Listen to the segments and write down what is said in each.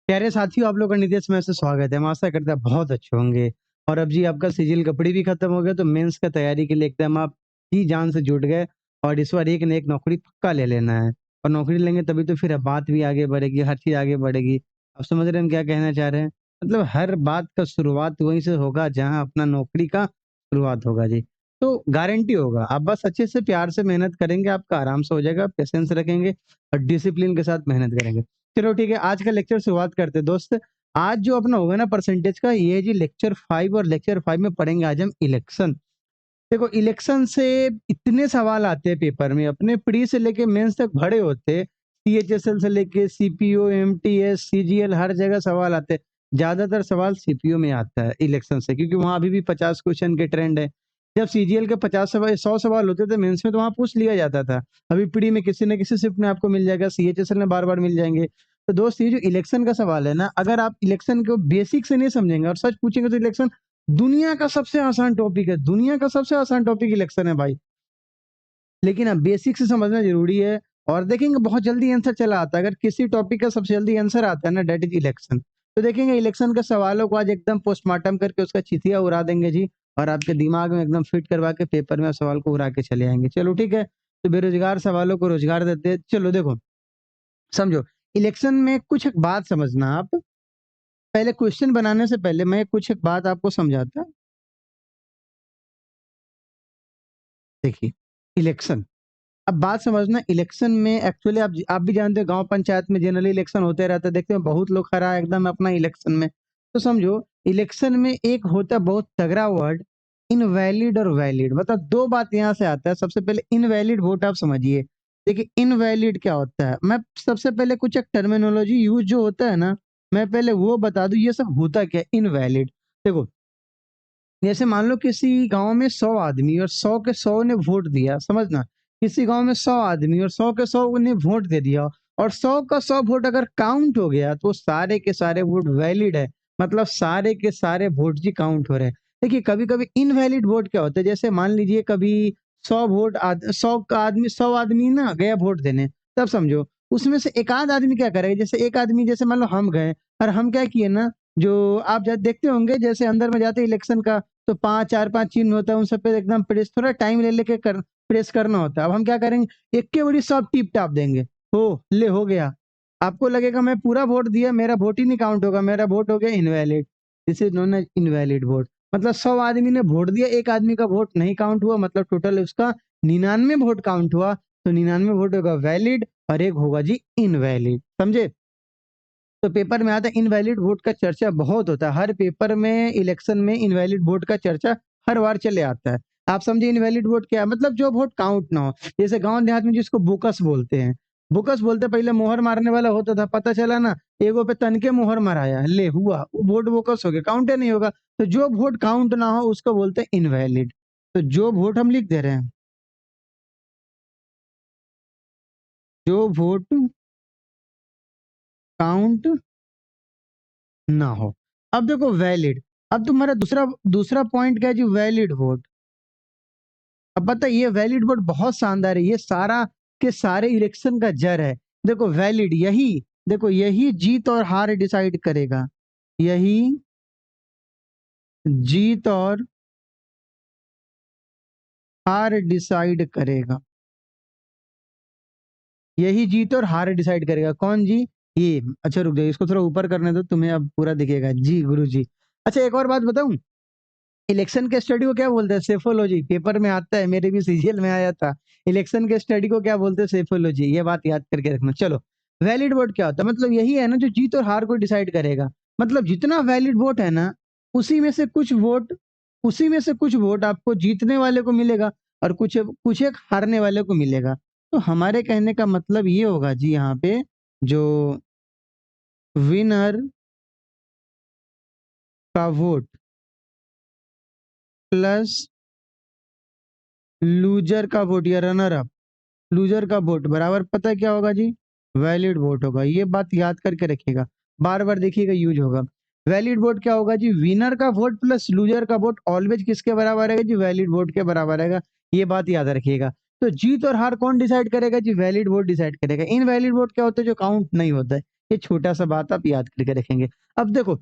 प्यारे साथियों, आप लोग का नितेश में से स्वागत है। हम आशा करते हैं बहुत अच्छे होंगे। और अब जी आपका सीजीएल कपड़ी भी खत्म हो गया, तो मेंस का तैयारी के लिए एकदम आप जी जान से जुट गए। और इस बार एक न एक नौकरी पक्का ले लेना है। और नौकरी लेंगे तभी तो फिर बात भी आगे बढ़ेगी, हर चीज आगे बढ़ेगी। आप समझ रहे हैं हम क्या कहना चाह रहे हैं? मतलब हर बात का शुरुआत वहीं से होगा जहाँ अपना नौकरी का शुरुआत होगा जी। तो गारंटी होगा, आप बस अच्छे से प्यार से मेहनत करेंगे, आपका आराम से हो जाएगा, पेशेंस रखेंगे और डिसिप्लिन के साथ मेहनत करेंगे। चलो ठीक है, आज का लेक्चर शुरुआत करते हैं दोस्त। आज जो अपना होगा ना परसेंटेज का, ये है जी लेक्चर 5। और लेक्चर 5 में पढ़ेंगे आज हम इलेक्शन। देखो, इलेक्शन से इतने सवाल आते हैं पेपर में, अपने प्री से लेके मेंस तक भरे होते हैं। सीएचएसएल से लेके सीपीओ, एमटीएस, सीजीएल, हर जगह सवाल आते हैं। ज्यादातर सवाल सीपीओ में आता है इलेक्शन से, क्योंकि वहां अभी भी 50 क्वेश्चन के ट्रेंड है। जब सीजीएल के 50 सवाल 100 सवाल होते थे मेंस में, तो वहां पूछ लिया जाता था। अभी प्री में किसी न किसी शिफ्ट में आपको मिल जाएगा, सीएचएसएल में बार बार मिल जाएंगे। तो दोस्त, ये जो इलेक्शन का सवाल है ना, अगर आप इलेक्शन को बेसिक से नहीं समझेंगे और सच पूछेंगे, तो इलेक्शन दुनिया का सबसे आसान टॉपिक है। दुनिया का सबसे आसान टॉपिक इलेक्शन है भाई। लेकिन अब बेसिक से समझना जरूरी है। और देखेंगे बहुत जल्दी आंसर चला आता है। अगर किसी टॉपिक का सबसे जल्दी आंसर आता है ना, डेट इज इलेक्शन। तो देखेंगे इलेक्शन के सवालों को आज एकदम पोस्टमार्टम करके उसका चिथिया उड़ा देंगे जी। और आपके दिमाग में एकदम फिट करवा के पेपर में सवाल को उड़ा के चले आएंगे। चलो ठीक है, तो बेरोजगार सवालों को रोजगार देते हैं। चलो देखो, समझो। इलेक्शन में कुछ एक बात समझना आप। पहले क्वेश्चन बनाने से पहले मैं कुछ एक बात आपको समझाता। देखिए, इलेक्शन, अब बात समझना। इलेक्शन में एक्चुअली आप भी जानते हो, गांव पंचायत में जनरली इलेक्शन होते रहते हैं। देखते हैं बहुत लोग खड़ा है एकदम अपना इलेक्शन में। तो समझो, इलेक्शन में एक होता है बहुत तगड़ा वर्ड, इनवैलिड और वैलिड। मतलब दो बात यहाँ से आता है। सबसे पहले इनवैलिड वोट आप समझिए। देखिए, इनवैलिड क्या होता है, मैं सबसे पहले कुछ एक टर्मिनोलॉजी यूज जो होता है ना, मैं पहले वो बता दूं, ये सब होता क्या इनवैलिड। देखो, जैसे मान लो किसी गांव में 100 आदमी और 100 के 100 ने वोट दिया, समझना। किसी गांव में 100 आदमी और 100 के 100 ने वोट दे दिया, और 100 का 100 वोट अगर काउंट हो गया, तो सारे के सारे वोट वैलिड है। मतलब सारे के सारे वोट जी काउंट हो रहे हैं। देखिए, कभी कभी इनवैलिड वोट क्या होता है, जैसे मान लीजिए कभी 100 का आदमी, 100 आदमी ना गया वोट देने। तब समझो, उसमें से एक आध आदमी क्या करेगा। जैसे एक आदमी, जैसे मान लो हम गए और हम क्या किए ना, जो आप देखते होंगे, जैसे अंदर में जाते इलेक्शन का, तो पांच चार पांच चिन्ह होता है, उन सब पे एकदम प्रेस, थोड़ा टाइम ले लेके प्रेस करना होता है। अब हम क्या करेंगे, एक के बड़ी सब टिप टाप देंगे। हो ले, हो गया। आपको लगेगा मैं पूरा वोट दिया, मेरा वोट ही नहीं काउंट होगा, मेरा वोट हो गया invalid. This is known as invalid vote. मतलब 100 आदमी ने वोट दिया, एक आदमी का वोट नहीं काउंट हुआ, मतलब टोटल उसका 99 वोट काउंट हुआ। तो 99 वोट होगा वैलिड और एक होगा जी इनवैलिड। समझे? तो पेपर में आता है इनवैलिड वोट का चर्चा बहुत होता है। हर पेपर में इलेक्शन में इनवैलिड वोट का चर्चा हर बार चले आता है। आप समझे इनवैलिड वोट क्या है? मतलब जो वोट काउंट ना हो। जैसे गांव देहात में जिसको बोकस बोलते हैं, बोकस बोलते पहले मोहर मारने वाला होता था, पता चला ना एगो पे तनके मोहर मराया, ले हुआ वो वोट बोकस हो गया, काउंट नहीं होगा। तो जो वोट काउंट ना हो उसको बोलते हैं इनवैलिड। तो जो वोट हम लिख दे रहे हैं, जो वोट काउंट ना हो। अब देखो वैलिड। अब तुम्हारा दूसरा दूसरा पॉइंट क्या है जी, वैलिड वोट। अब पता है, ये वैलिड वोट बहुत शानदार है, ये सारा के सारे इलेक्शन का जड़ है। देखो वैलिड, यही देखो, यही जीत और हार डिसाइड करेगा। यही जीत और हार डिसाइड करेगा। यही जीत और हार डिसाइड करेगा। कौन जी? ये। अच्छा रुक जाइए, इसको थोड़ा ऊपर करने दो, तुम्हें अब पूरा दिखेगा जी गुरु जी। अच्छा, एक और बात बताऊं, इलेक्शन के स्टडी को क्या बोलते हैं? सेफोलॉजी। पेपर में आता है, मेरे भी सीजीएल में आया था। इलेक्शन के स्टडी को क्या बोलते हैं? सेफोलॉजी। ये बात याद करके रखना। चलो, वैलिड वोट क्या होता है? मतलब यही है ना जो जीत और हार को डिसाइड करेगा। मतलब जितना वैलिड वोट है ना, उसी में से कुछ वोट उसी में से कुछ वोट आपको जीतने वाले को मिलेगा, और कुछ कुछ एक हारने वाले को मिलेगा। तो हमारे कहने का मतलब ये होगा जी, यहाँ पे जो विनर का वोट प्लस लूजर का वोट या रनर अप, लूजर का वोट बराबर पता है क्या होगा जी? वैलिड वोट होगा। ये बात याद करके रखिएगा, बार बार देखिएगा, यूज होगा। वैलिड वोट क्या होगा जी? विनर का वोट प्लस लूजर का वोट ऑलवेज किसके बराबर रहेगा जी? वैलिड वोट के बराबर रहेगा। ये बात याद रखिएगा। तो जीत और हार कौन डिसाइड करेगा जी? वैलिड वोट डिसाइड करेगा। इनवैलिड वोट क्या होता है? जो काउंट नहीं होता है। ये छोटा-सा बात आप याद करके रखेंगे। अब देखो,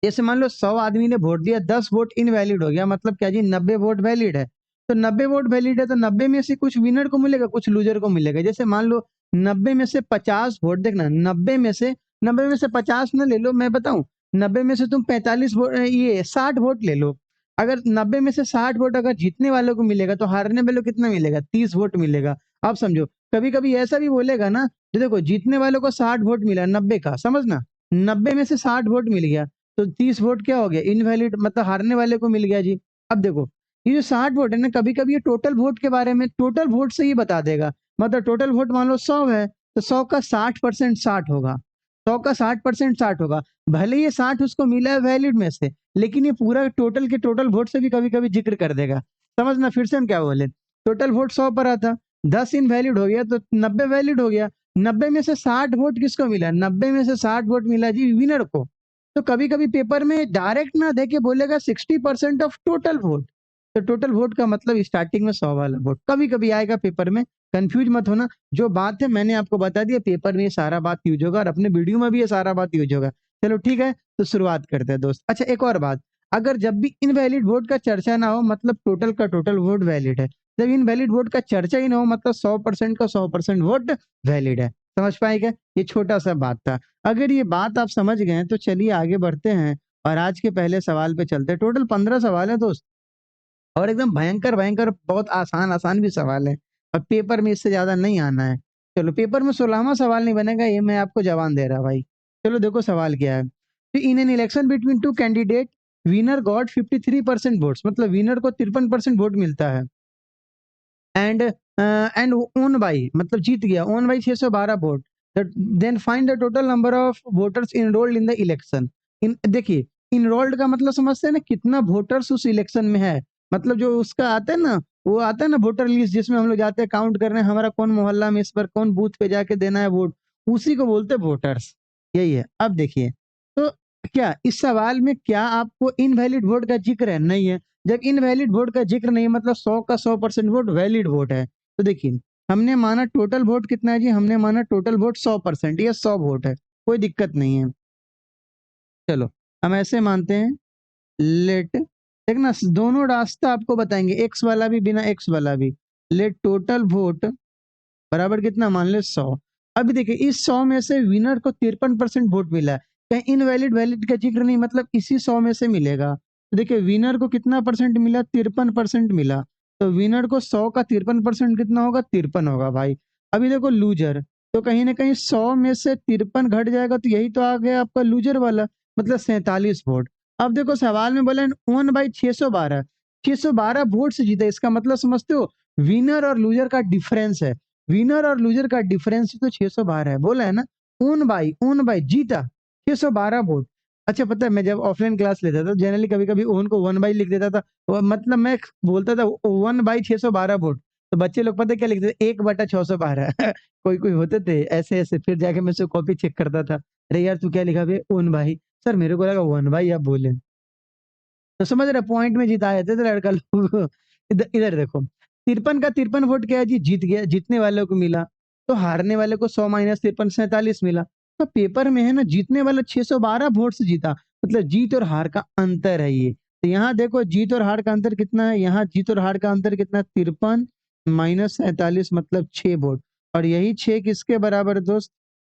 जैसे मान लो 100 आदमी ने वोट दिया, 10 वोट इनवैलिड हो गया, मतलब क्या जी 90 वोट वैलिड है। तो 90 वोट वैलिड है तो 90 में से कुछ विनर को मिलेगा, कुछ लूज़र को मिलेगा। जैसे मान लो 90 में से 50 वोट, देखना 90 में से 50 ना ले लो, मैं बताऊँ, 90 में से तुम 45 ये 60 वोट ले लो। अगर 90 में से 60 वोट अगर जीतने वालों को मिलेगा तो हारने वालों को कितना मिलेगा? 30 वोट मिलेगा। आप समझो, कभी-कभी ऐसा भी बोलेगा ना, जो देखो जीतने वालों को 60 वोट मिला 90 का, समझना, 90 में से 60 वोट मिल गया। तो 30 वोट क्या हो गया? इनवैलिड, मतलब हारने वाले को मिल गया जी। अब देखो, ये जो 60 वोट है ना, कभी-कभी ये टोटल वोट के बारे में, टोटल वोट से ही बता देगा। मतलब टोटल वोट मान लो 100 है, तो 100 का 60% 60 होगा। 100 का 60% 60 होगा। भले ही ये 60 उसको मिला है वैलिड में से, लेकिन ये पूरा टोटल के टोटल वोट से भी कभी-कभी ज़िक्र कर देगा। समझना, फिर से हम क्या बोले? टोटल वोट 100 पर आता, 10 इनवैलिड हो गया तो 90 वैलिड हो गया। 90 में से 60 वोट किसको मिला? 90 में से 60 वोट मिला जी विनर को। तो कभी-कभी पेपर में डायरेक्ट ना देके बोलेगा 60% ऑफ टोटल वोट। तो टोटल वोट का मतलब स्टार्टिंग में 100 वाला वोट। कभी-कभी आएगा पेपर में, कन्फ्यूज़ मत होना। जो बात है मैंने आपको बता दिया, पेपर में ये सारा बात यूज़ होगा और अपने वीडियो में भी ये सारा बात यूज़ होगा। चलो ठीक है, तो शुरुआत करते हैं दोस्त। अच्छा, एक और बात, अगर जब भी इनवैलिड वोट का चर्चा ना हो, मतलब टोटल का टोटल वोट वैलिड है। जब इनवैलिड वोट का चर्चा ही ना हो, मतलब 100% का 100% वोट वैलिड है। समझ पाए क्या? ये छोटा-सा बात था। अगर ये बात आप समझ गए हैं तो चलिए आगे बढ़ते हैं और आज के पहले सवाल पे चलते हैं। टोटल 15 सवाल है दोस्त, और एकदम भयंकर-भयंकर बहुत आसान-आसान भी सवाल है, और पेपर में इससे ज़्यादा नहीं आना है। चलो, पेपर में 16वां सवाल नहीं बनेगा, ये मैं आपको जवान दे रहा भाई। चलो देखो सवाल क्या है। तो in an election between 2 candidate, winner got 53% votes, मतलब विनर को 53% वोट मिलता है। एंड एंड ओन बाई, मतलब जीत गया, won by 612 vote. Then find the total number of voters enrolled in the election. इन देखिए, इनरोल्ड का मतलब समझते हैं ना, कितना वोटर्स उस इलेक्शन में है। मतलब जो उसका आता है ना, वो आता है ना वोटर लिस्ट, जिसमें हम लोग जाते हैं काउंट करने, हमारा कौन मोहल्ला में इस पर कौन बूथ पे जाके देना है वोट, उसी को बोलते हैं वोटर्स। यही है। अब देखिए, तो क्या इस सवाल में क्या आपको इनवैलिड वोट का जिक्र है? नहीं है। जब इनवैलिड वोट का जिक्र नहीं है, मतलब 100 का 100% वोट वैलिड वोट है। तो देखिए, हमने माना टोटल वोट कितना है जी? हमने माना टोटल वोट 100%, ये 100 वोट है, कोई दिक्कत नहीं है। चलो, हम ऐसे मानते हैं, लेट, देखना दोनों रास्ता आपको बताएँगे, एक्स वाला भी, बिना एक्स वाला भी। लेट टोटल वोट बराबर कितना? मान ले 100। अभी देखिए, इस 100 में से विनर को 53% वोट मिला है। कहीं इनवैलिड वैलिड का जिक्र नहीं, मतलब इसी 100 में से मिलेगा। तो देखिए, विनर को कितना परसेंट मिला? 53% मिला। तो विनर को 100 का 53% कितना होगा? 53 होगा भाई। अभी देखो लूज़र, तो कहीं न कहीं 100 में से 53 घट जाएगा, तो यही तो आ गया आपका लूज़र वाला, मतलब 47 वोट। अब देखो सवाल में बोला 1/612, 612 वोट से जीता, इसका मतलब समझते हो? विनर और लूज़र का डिफरेंस है। विनर और लूजर का डिफरेंस तो 612 है, बोला है ना? ओन बाय जीता 612 वोट। अच्छा, पता है मैं जब ऑफलाइन क्लास लेता था, जनरली कभी-कभी ओन को 1 बाय लिख देता था। मतलब मैं बोलता था 1/612 वोट। तो बच्चे लोग पता है क्या लिखते थे? 1/612। कोई-कोई होते थे ऐसे-ऐसे, फिर जाके मैं उससे कॉपी चेक करता था। अरे यार तू क्या लिखा बे? Own by. सर मेरे को लगा 1 बाय आप बोले। तो समझ रहे, पॉइंट में जिता देते थे लड़का लोग को। इधर देखो, 53 का 53 वोट क्या है जी? जीत गया, जीतने वालों को मिला। तो हारने वाले को 100 माइनस 53 47 मिला। तो पेपर में है ना, जीतने वाला 612 वोट से जीता, मतलब जीत और हार का अंतर है ये। तो यहाँ देखो जीत और हार का अंतर कितना है? यहाँ जीत और हार का अंतर कितना है? 53 माइनस 47, मतलब 6 वोट। और यही 6 किसके बराबर है दोस्त?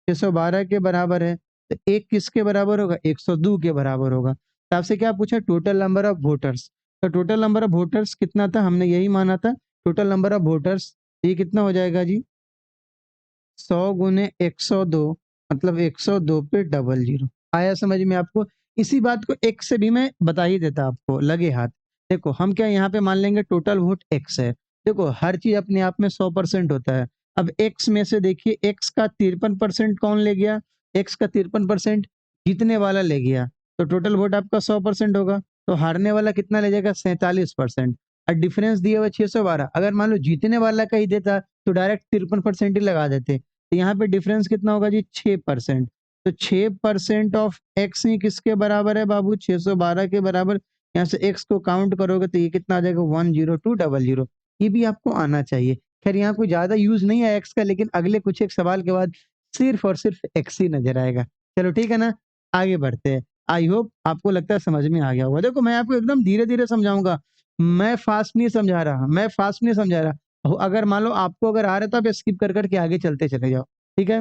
612 के बराबर है। तो 1 किसके बराबर होगा? 102 के बराबर होगा। तो आपसे क्या पूछा? Total number of voters. तो टोटल नंबर ऑफ वोटर्स कितना था? हमने यही माना था। टोटल नंबर ऑफ वोटर्स, ये कितना हो जाएगा जी? 100 गुने 102, मतलब 102 पे डबल जीरो। आया समझ में आपको? इसी बात को एक्स से भी मैं बता ही देता आपको, लगे हाथ। देखो हम क्या यहाँ पे मान लेंगे, टोटल वोट एक्स है। देखो हर चीज अपने आप में 100% होता है। अब एक्स में से देखिए, एक्स का 53% कौन ले गया? एक्स का 53% जीतने वाला ले गया। तो टोटल वोट आपका 100% होगा। तो हारने वाला कितना ले जाएगा? 47%। और डिफरेंस दिया हुआ 612, अगर मान लो जीतने वाला का ही देता तो डायरेक्ट 53% ही लगा देते। तो यहाँ पे डिफरेंस कितना होगा जी? 6%। तो 6% ऑफ एक्स ही किसके बराबर है बाबू? 612 के बराबर। यहाँ से एक्स को काउंट करोगे तो ये कितना आ जाएगा? 10200। ये भी आपको आना चाहिए। खैर यहाँ कोई ज़्यादा यूज़ नहीं है एक्स का, लेकिन अगले कुछ एक सवाल के बाद सिर्फ और सिर्फ एक्स ही नजर आएगा। चलो ठीक है ना, आगे बढ़ते हैं। आई होप आपको लगता है समझ में आ गया होगा। देखो मैं आपको एकदम धीरे धीरे समझाऊंगा, मैं फास्ट नहीं समझा रहा, मैं फास्ट नहीं समझा रहा। अगर मान लो आपको अगर आ रहा है तो आप स्किप कर करके आगे चलते चले जाओ, ठीक है।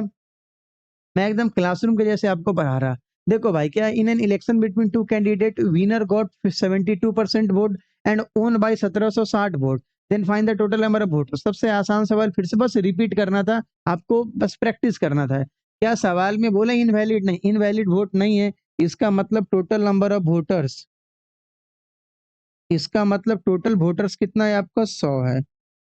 मैं एकदम क्लासरूम के जैसे आपको पढ़ा रहा। देखो भाई, क्या in an election between two candidate winner got 72% vote and won by 1760 vote, then find the total number of vote. सबसे आसान सवाल फिर से बस रिपीट करना था आपको, बस प्रैक्टिस करना था। क्या सवाल में बोला इनवैलिड? नहीं, इनवैलिड वोट नहीं है। इसका मतलब टोटल नंबर ऑफ वोटर्स, इसका मतलब टोटल वोटर्स कितना है आपका? 100 है।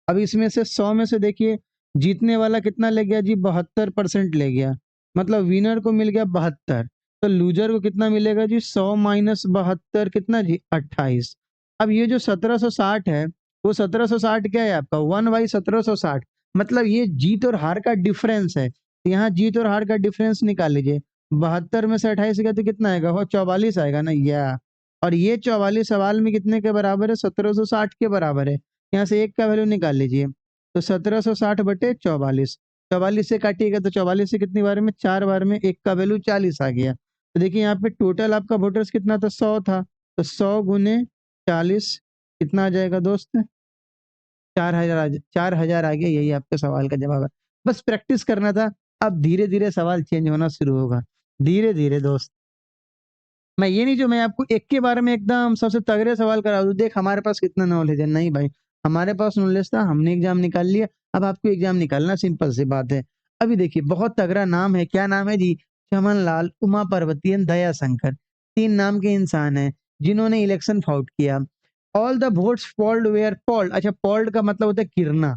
अब इसमें से 100 में से देखिए जीतने वाला कितना ले गया जी? 72% ले गया, मतलब विनर को मिल गया 72। तो लूजर को कितना मिलेगा जी? 100 माइनस 72 कितना जी? 28। अब ये जो 1760 है, वो 1760 क्या है आपका? 1/1760, मतलब ये जीत और हार का डिफरेंस है। तो यहाँ जीत और हार का डिफरेंस निकाल लीजिए। 72 में से 28 गया तो कितना आएगा? वो 44 आएगा ना, या और ये 44 सवाल में कितने के बराबर है? 1760 के बराबर है। यहाँ से एक का वैल्यू निकाल लीजिए, तो 1760 बटे 44, 44 से काटिएगा तो 44 से कितनी बार में? 4 बार में, एक का वैल्यू 40 आ गया। तो देखिए यहाँ पे टोटल आपका वोटर्स कितना था? 100 था, तो 100 गुने 40 कितना आ जाएगा दोस्त? 4000 4000 आ गया। यही आपके सवाल का जवाब है। बस प्रैक्टिस करना था। अब धीरे धीरे सवाल चेंज होना शुरू होगा, धीरे धीरे दोस्त। मैं ये नहीं जो मैं आपको एक के बारे में एकदम सबसे तगड़े सवाल करा दूं, देख हमारे पास कितना नॉलेज है, नहीं भाई। हमारे पास नॉलेज था, हमने एग्जाम निकाल लिया, अब आपको एग्जाम निकालना सिंपल सी बात है। अभी देखिए बहुत तगड़ा नाम है, क्या नाम है जी? चमन लाल, उमा पार्वती एंड दया शंकर, तीन नाम के इंसान हैं जिन्होंने इलेक्शन फाउट किया। All the votes polled were polled, अच्छा पोल्ड का मतलब होता है गिरना,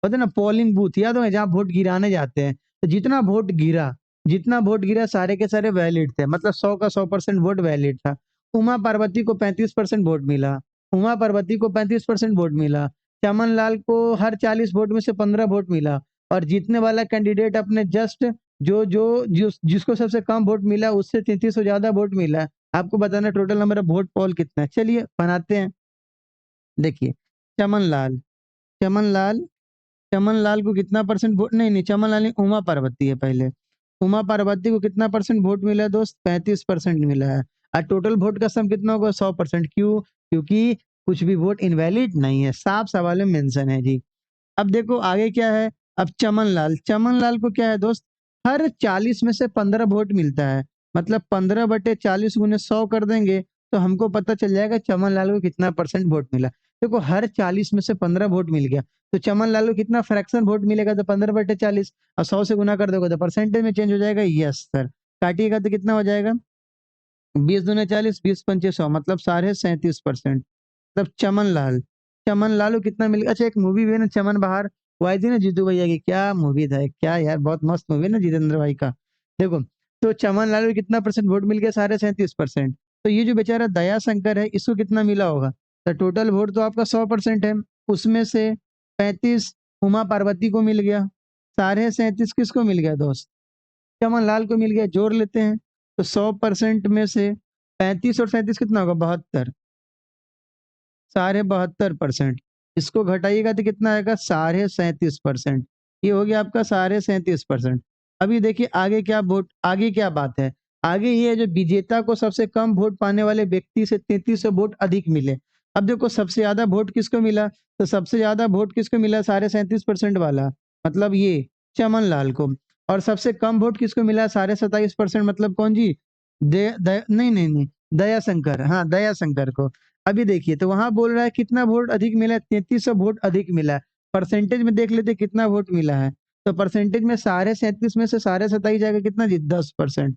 होता है ना पोलिंग बूथ, याद होगा जहाँ वोट गिराने जाते हैं। तो जितना वोट गिरा, जितना वोट गिरा सारे के सारे वैलिड थे, मतलब 100 का 100% वोट वैलिड था। उमा पार्वती को 35% वोट मिला, उमा पार्वती को 35% वोट मिला। चमन लाल को हर 40 वोट में से 15 वोट मिला। और जीतने वाला कैंडिडेट अपने जस्ट जिसको सबसे कम वोट मिला उससे 33 से ज्यादा वोट मिला। आपको बताना टोटल नंबर ऑफ वोट पोल कितना है। चलिए बनाते हैं। देखिए चमन लाल, चमन लाल, चमन लाल को कितना परसेंट वोट? नहीं नहीं, चमन लाल नहीं, उमा पार्वती है पहले। उमा पार्वती को कितना परसेंट वोट मिला है दोस्त? 35% मिला है। और टोटल वोट का सम कितना होगा? 100%। क्यों? क्योंकि कुछ भी वोट इनवैलिड नहीं है, साफ सवाल में मेंशन है जी। अब देखो आगे क्या है। अब चमन लाल, चमन लाल को क्या है दोस्त? हर 40 में से 15 वोट मिलता है, मतलब 15 बटे 40 गुने 100 कर देंगे तो हमको पता चल जाएगा चमन लाल को कितना परसेंट वोट मिला। देखो हर 40 में से 15 वोट मिल गया, तो चमन लाल को कितना फ्रैक्शन वोट मिलेगा? तो 15/40, और 100 से गुना कर दोगे तो परसेंटेज में चेंज हो जाएगा। Yes sir. काटिएगा तो कितना हो जाएगा? 20 दूने 40, 20 पंचे 100, मतलब 37.5%। मतलब चमन लाल, चमन लाल को कितना मिल? अच्छा एक मूवी भी है ना चमन बहार, वो आई थी ना जीतू भैया की, क्या मूवी था क्या यार, बहुत मस्त मूवी है ना जितेंद्र भाई का। देखो तो चमन लाल को कितना परसेंट वोट मिल गया? 37.5%। तो ये जो बेचारा दया शंकर है इसको कितना मिला होगा? तो टोटल वोट तो आपका 100% है, उसमें से 35 उमा पार्वती को मिल गया, 37.5 किसको मिल गया दोस्त? चमन लाल को मिल गया। जोड़ लेते हैं, तो 100% में से 35 और 37 कितना होगा? 72, 72.5%। इसको घटाइएगा तो कितना आएगा? 37.5%। ये हो गया आपका 37.5%। अभी देखिए आगे क्या वोट, आगे क्या बात है। आगे ये है जो विजेता को सबसे कम वोट पाने वाले व्यक्ति से 33 वोट अधिक मिले। अब देखो सबसे ज्यादा वोट किसको मिला? तो सबसे ज्यादा वोट किसको मिला? 37.5% वाला, मतलब ये चमन लाल को। और सबसे कम वोट किसको मिला? 27.5%, मतलब कौन जी? नहीं नहीं नहीं, दया शंकर, हाँ दया शंकर को। अभी देखिए तो वहां बोल रहा है कितना वोट अधिक मिला है? 3300 वोट अधिक मिला है। परसेंटेज में देख लेते कितना वोट मिला है। तो परसेंटेज में 37.5 में से 27.5 जाएगा कितना जी? 10%।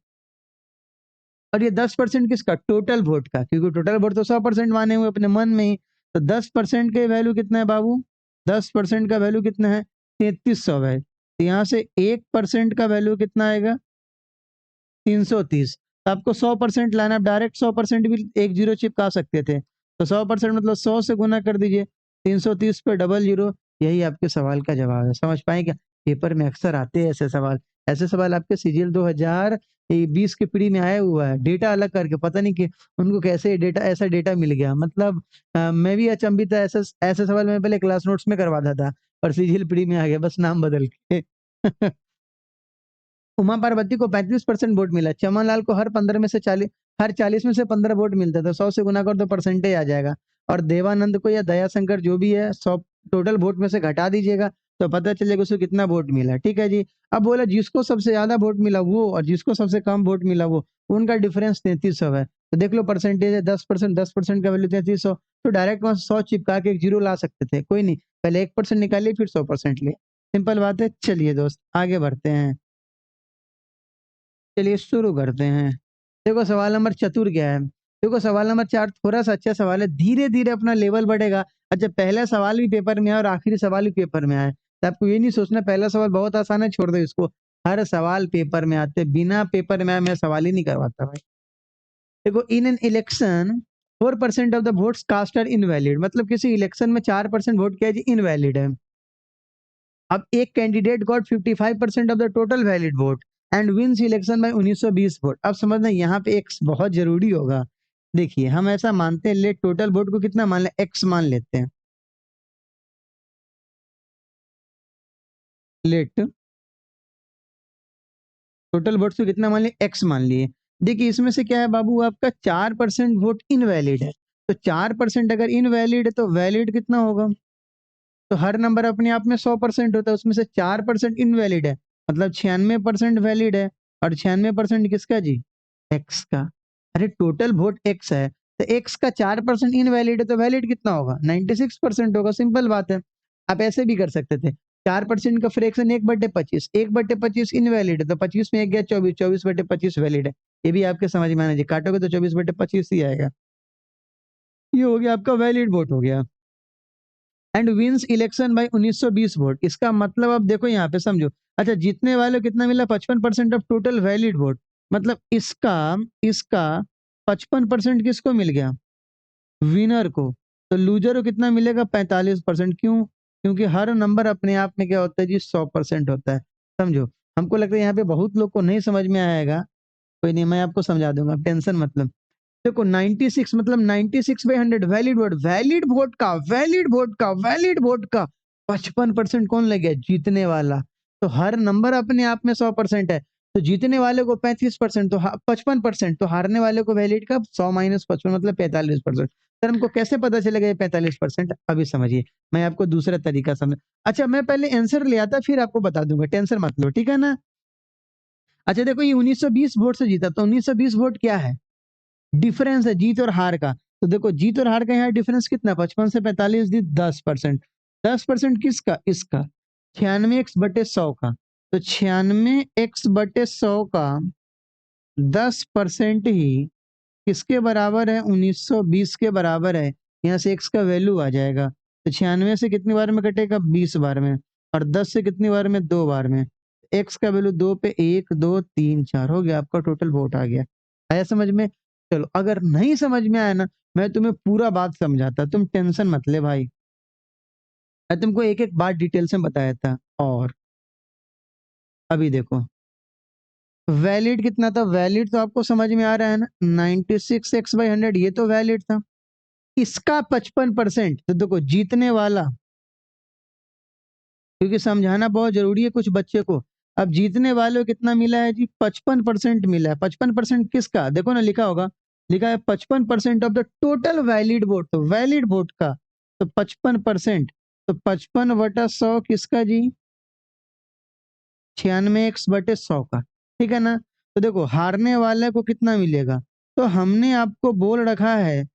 और ये 10% किसका? टोटल वोट का, क्योंकि टोटल वोट तो 100% माने हुए अपने मन में ही। तो 10% के वैल्यू कितना है बाबू? 10% का वैल्यू कितना है? 3300 है। तो यहाँ से 1% का वैल्यू कितना आएगा? 330। तो आपको 100% लाना, आप डायरेक्ट 100% भी एक जीरो चिपका सकते थे। तो 100% मतलब 100 से गुना कर दीजिए, 330 पे डबल जीरो। यही आपके सवाल का जवाब है। समझ पाए क्या? पेपर में अक्सर आते हैं ऐसे सवाल। ऐसे सवाल आपके सीजीएल 2020 के प्री में आया हुआ है, डेटा अलग करके, पता नहीं कि उनको कैसे डेटा, ऐसा डेटा मिल गया। मतलब मैं भी अचंभित था, ऐसे ऐसे सवाल मैं पहले क्लास नोट्स में करवाता था और सीजीएल प्री में आ गया, बस नाम बदल के उमा पार्वती को 35% वोट मिला, चमन लाल को हर 15 में से 40, हर 40 में से 15 वोट मिलता था, 100 से गुना कर तो परसेंटेज आ जाएगा। और देवानंद को या दयाशंकर जो भी है 100 टोटल वोट में से घटा दीजिएगा तो पता चलेगा उसको कितना वोट मिला। ठीक है जी। अब बोला जिसको सबसे ज्यादा वोट मिला वो और जिसको सबसे कम वोट मिला वो, उनका डिफरेंस 3300 है। तो देख लो परसेंटेज है 10%, 10% का वैल्यू 3300, तो डायरेक्ट वहां 100 चिपका के एक जीरो ला सकते थे, कोई नहीं, पहले 1% निकालिए फिर 100% लिए, सिंपल बात है। चलिए दोस्त आगे बढ़ते हैं, चलिए शुरू करते हैं। देखो सवाल नंबर चतुर क्या है। देखो सवाल नंबर 4 थोड़ा सा अच्छा सवाल है, धीरे धीरे अपना लेवल बढ़ेगा। अच्छा पहला सवाल भी पेपर में आए और आखिरी सवाल भी पेपर में आए, तो आपको ये नहीं सोचना पहला सवाल बहुत आसान है छोड़ दो इसको, हर सवाल पेपर में आते, बिना पेपर में आए मैं सवाल ही नहीं करवाता भाई। देखो in an election 4% of the votes cast are invalid, मतलब किसी इलेक्शन में 4% वोट क्या है जी, इनवैलिड है। अब एक candidate got 55% of the total valid vote and wins election by 1920 vote. अब समझना यहाँ पे एक्स बहुत जरूरी होगा। देखिए हम ऐसा मानते हैं, लेट टोटल वोट को कितना मान ले, एक्स मान लेते हैं। लेट टोटल वोट को कितना मान लिए, एक्स मान लिए। देखिए इसमें से क्या है बाबू, आपका 4% वोट इनवैलिड है, तो 4% अगर इनवैलिड है तो वैलिड कितना होगा, तो हर नंबर अपने आप में 100% होता है, उसमें से 4% इनवैलिड है, मतलब 96% वैलिड है। और 96% किसका जी, एक्स का। अरे टोटल वोट एक्स है, तो एक्स का 4% इनवैलिड है, तो वैलिड कितना होगा, 96% होगा, सिंपल बात है। आप ऐसे भी कर सकते थे, 4% का फ्रैक्शन 1/25, 1/25 इनवैलिड है, तो 25 में एक गया 24, 24/25 वैलिड है। ये भी आपके समझ में आना चाहिए, काटोगे तो 24/25 ही आएगा। ये हो गया आपका वैलिड वोट हो गया। And wins election by 1920 vote, इसका मतलब अब देखो यहाँ पे समझो। अच्छा जीतने वाले को कितना मिला, 55% ऑफ टोटल वैलिड वोट, मतलब इसका इसका 55% किसको मिल गया, विनर को। तो लूजर को कितना मिलेगा, 45%। क्यों, क्योंकि हर नंबर अपने आप में क्या होता है जी, 100% होता है। समझो, हमको लगता है यहाँ पे बहुत लोग को नहीं समझ में आएगा, कोई नहीं मैं आपको समझा दूंगा, टेंशन मतलब। देखो 96 मतलब 96/100 वैलिड वोट, वैलिड वोट का 55% कौन लगे, जीतने वाला। तो हर नंबर अपने आप में 100% है, तो जीतने वाले को 35%, तो 55%, तो हारने वाले को वैलिड का 100 माइनस 55 मतलब 45%। सर हमको कैसे पता चलेगा ये 45%, अभी समझिए, मैं आपको दूसरा तरीका समझ। अच्छा मैं पहले आंसर ले आता फिर आपको बता दूंगा, टेंशन मत लो, ठीक है ना। अच्छा देखो ये 1920 वोट से जीता, तो 1920 वोट क्या है, डिफरेंस है जीत और हार का। तो देखो जीत और हार का यहाँ डिफरेंस कितना, 55 से 45 दी 10%, 10% किसका, इसका 96x/100 का। तो 96x/100 का 10% ही किसके बराबर है, 1920 के बराबर है। यहाँ से x का वैल्यू आ जाएगा, तो 96 से कितनी बार में कटेगा, 20 बार में, और 10 से कितनी बार में, 2 बार में। x का वैल्यू 2 पे 1 2 3 4 हो गया, आपका टोटल वोट आ गया। आया समझ में। चलो अगर नहीं समझ में आया ना, मैं तुम्हें पूरा बात समझाता, तुम टेंशन मत ले भाई, मैं तुमको एक एक बात डिटेल से बताया था। और अभी देखो वैलिड कितना था, वैलिड तो आपको समझ में आ रहा है ना, 96x/100 ये तो वैलिड था। इसका 55%, तो देखो जीतने वाला, क्योंकि समझाना बहुत जरूरी है कुछ बच्चे को। अब जीतने वाले को कितना मिला है जी, 55% मिला है। 55% किसका, देखो ना लिखा होगा, लिखा है 55% of the total valid vote, तो वैलिड वोट का, तो 55%, तो 55/100 किसका जी, 96x/100 का, ठीक है ना। तो देखो हारने वाले को कितना मिलेगा, तो हमने आपको बोल रखा है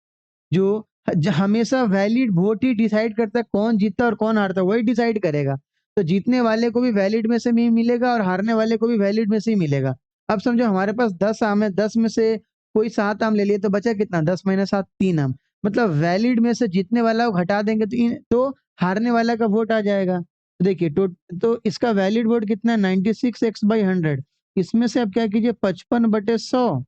जो हमेशा वैलिड वोट ही डिसाइड करता है कौन जीतता और कौन हारता, वही डिसाइड करेगा। तो जीतने वाले को भी वैलिड में से ही मिलेगा और हारने वाले को भी वैलिड में से ही मिलेगा। अब समझो हमारे पास 10 आम है, 10 में से कोई 7 आम ले लिए, तो बचा कितना, 10 - 7 3 आम, मतलब वैलिड में से जीतने वाला को घटा देंगे तो हारने वाला का वोट आ जाएगा। तो देखिए तो इसका वैलिड वोट कितना है, 96x/100। इसमें से आप क्या कीजिए, 55/100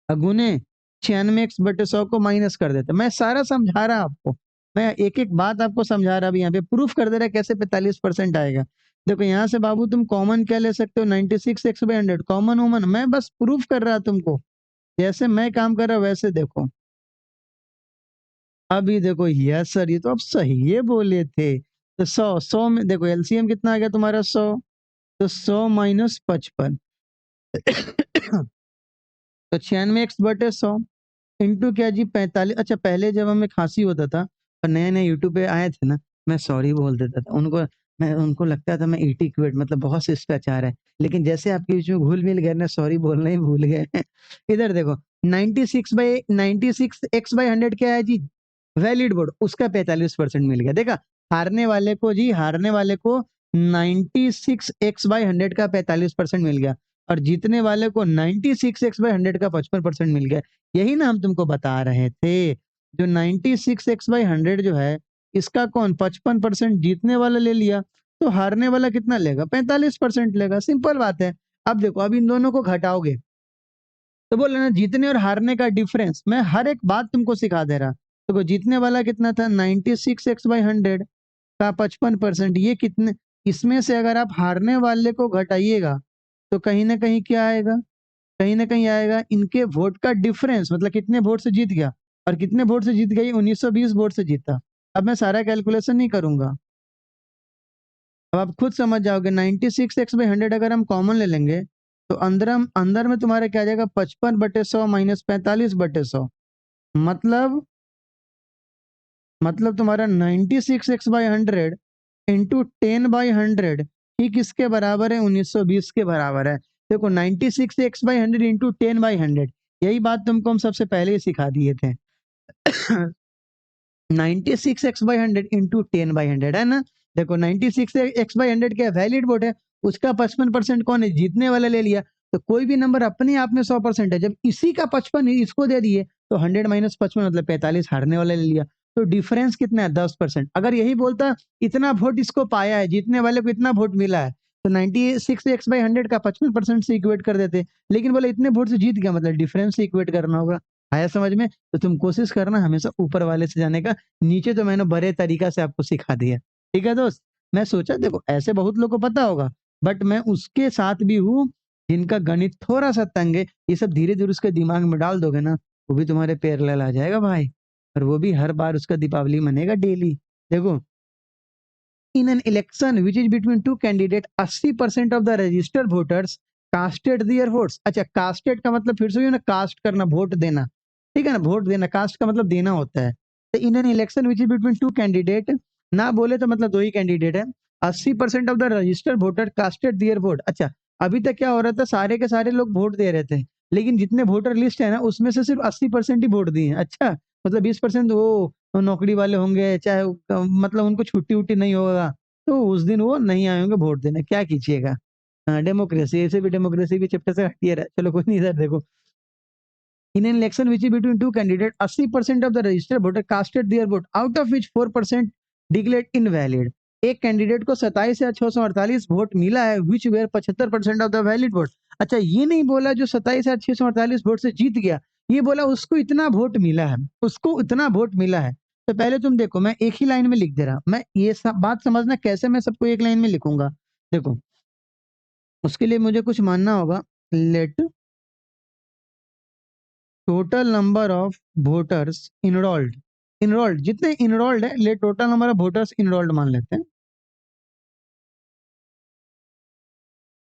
गुने 96x/100 को माइनस कर देते, मैं सारा समझा रहा आपको, मैं एक एक बात आपको समझा रहा, अभी यहाँ पे प्रूफ कर दे रहा है कैसे 45% आएगा। देखो यहाँ से बाबू तुम कॉमन क्या ले सकते हो, 96x/100 कॉमन वोमन, मैं बस प्रूफ कर रहा तुमको, जैसे मैं काम कर रहा वैसे देखो। अभी देखो यस सर, ये तो आप सही ये बोले थे। तो 100 में देखो एलसीएम कितना आ गया तुम्हारा, 100, तो 100 माइनस 55 तो 96x/100 इंटू क्या जी 45। अच्छा पहले जब हमें खांसी होता था और नए नए यूट्यूब पे आए थे ना, मैं सॉरी बोल देता था उनको। मैं उनको लगता था मैं ईटी क्विट मतलब बहुत शिष्टाचार है, लेकिन जैसे आपके बीच में घुल मिल गए ना, सॉरी बोलना ही भूल गए इधर देखो 96/96 x/100 क्या है जी, वैलिड वोट, उसका 45% मिल गया। देखा, हारने वाले को जी, हारने वाले को 96x/100 का 45% मिल गया, और जीतने वाले को 96x/100 का 55% मिल गया। यही ना हम तुमको बता रहे थे, जो 96x/100 जो है, इसका कौन 55% जीतने वाला ले लिया, तो हारने वाला कितना लेगा, 45% लेगा। सिंपल बात है। अब देखो, अब इन दोनों को घटाओगे तो बोल रहे ना जीतने और हारने का डिफरेंस, मैं हर एक बात तुमको सिखा दे रहा। देखो जीतने वाला कितना था 96x/100 का 55%, ये कितने, इसमें से अगर आप हारने वाले को घटाइएगा तो कहीं ना कहीं क्या आएगा, कहीं ना कहीं आएगा इनके वोट का डिफरेंस, मतलब कितने वोट से जीत गया, और कितने वोट से जीत गई, 1920 वोट से जीता। अब मैं सारा कैलकुलेशन नहीं करूंगा, अब आप खुद समझ जाओगे। 96x/100 अगर हम कॉमन ले लेंगे तो अंदर में तुम्हारा क्या आ जाएगा, 55/100 माइनस 45/100, मतलब तुम्हारा 96x/100 इंटू 10/100 ही किसके बराबर है, 1920 के बराबर है। देखो 96x/100 इंटू 10/100, यही बात तुमको हम सबसे पहले ही सिखा दिए थे 96x/100 इंटू 10/100 है ना। देखो 96x/100 क्या वैलिड वोट है, उसका 55% कौन है, जीतने वाला ले लिया। तो कोई भी नंबर अपने आप में 100% है, जब इसी का 55 इसको दे दिए तो 100 माइनस 55 मतलब 45 हारने वाला ले लिया। तो डिफरेंस कितना है, 10%। अगर यही बोलता इतना वोट इसको पाया है, जीतने वाले को इतना वोट मिला है, तो 96x/100 का 55% से इक्वेट कर देते, लेकिन बोले इतने वोट से जीत गया, मतलब डिफरेंस से इक्वेट करना होगा। आया समझ में? तो तुम कोशिश करना हमेशा ऊपर वाले से जाने का, नीचे तो मैंने बड़े तरीका से आपको सिखा दिया। ठीक है दोस्त, मैं सोचा देखो ऐसे बहुत लोग को पता होगा, बट मैं उसके साथ भी हूँ जिनका गणित थोड़ा सा तंग है। ये सब धीरे धीरे उसके दिमाग में डाल दोगे ना, वो भी तुम्हारे पैरेलल आ जाएगा भाई, और वो भी हर बार उसका दीपावली मनेगा डेली। देखो, in an election which is between two candidate 80% of the registered voters casted their votes। अच्छा, casted का मतलब फिर से ना, कास्ट करना, वोट देना, ठीक है ना, वोट देना, कास्ट का मतलब देना होता है। तो in an election which is between two candidate, ना बोले तो मतलब दो ही कैंडिडेट है, 80% of the registered voter casted their vote. अच्छा, अभी तक क्या हो रहा था, सारे के सारे लोग वोट दे रहे थे, लेकिन जितने वोटर लिस्ट है ना, उसमें से सिर्फ 80% ही वोट दिए। अच्छा, मतलब 20% वो नौकरी वाले होंगे, चाहे मतलब उनको छुट्टी उट्टी नहीं होगा, तो उस दिन वो नहीं आए होंगे वोट देने, क्या कीजिएगा। हाँ, डेमोक्रेसी, ऐसे भी डेमोक्रेसी भी चैप्टर से हटिए रहा है। चलो कोई नहीं, इधर देखो, in an election which is between two candidate 80% of the registered voter casted their vote, out of which 4% declared invalid. एक कैंडिडेट को 27,648 वोट मिला है, which were 75% of the valid vote. अच्छा, ये नहीं बोला जो 27,648 वोट से जीत गया, ये बोला उसको इतना वोट मिला है, उसको इतना वोट मिला है। तो पहले तुम देखो, मैं एक ही लाइन में लिख दे रहा, मैं ये सब बात समझना कैसे मैं सबको एक लाइन में लिखूंगा। देखो, उसके लिए मुझे कुछ मानना होगा। Let total number of voters enrolled, enrolled जितने इनरोल्ड है, ले total number of voters enrolled मान लेते हैं,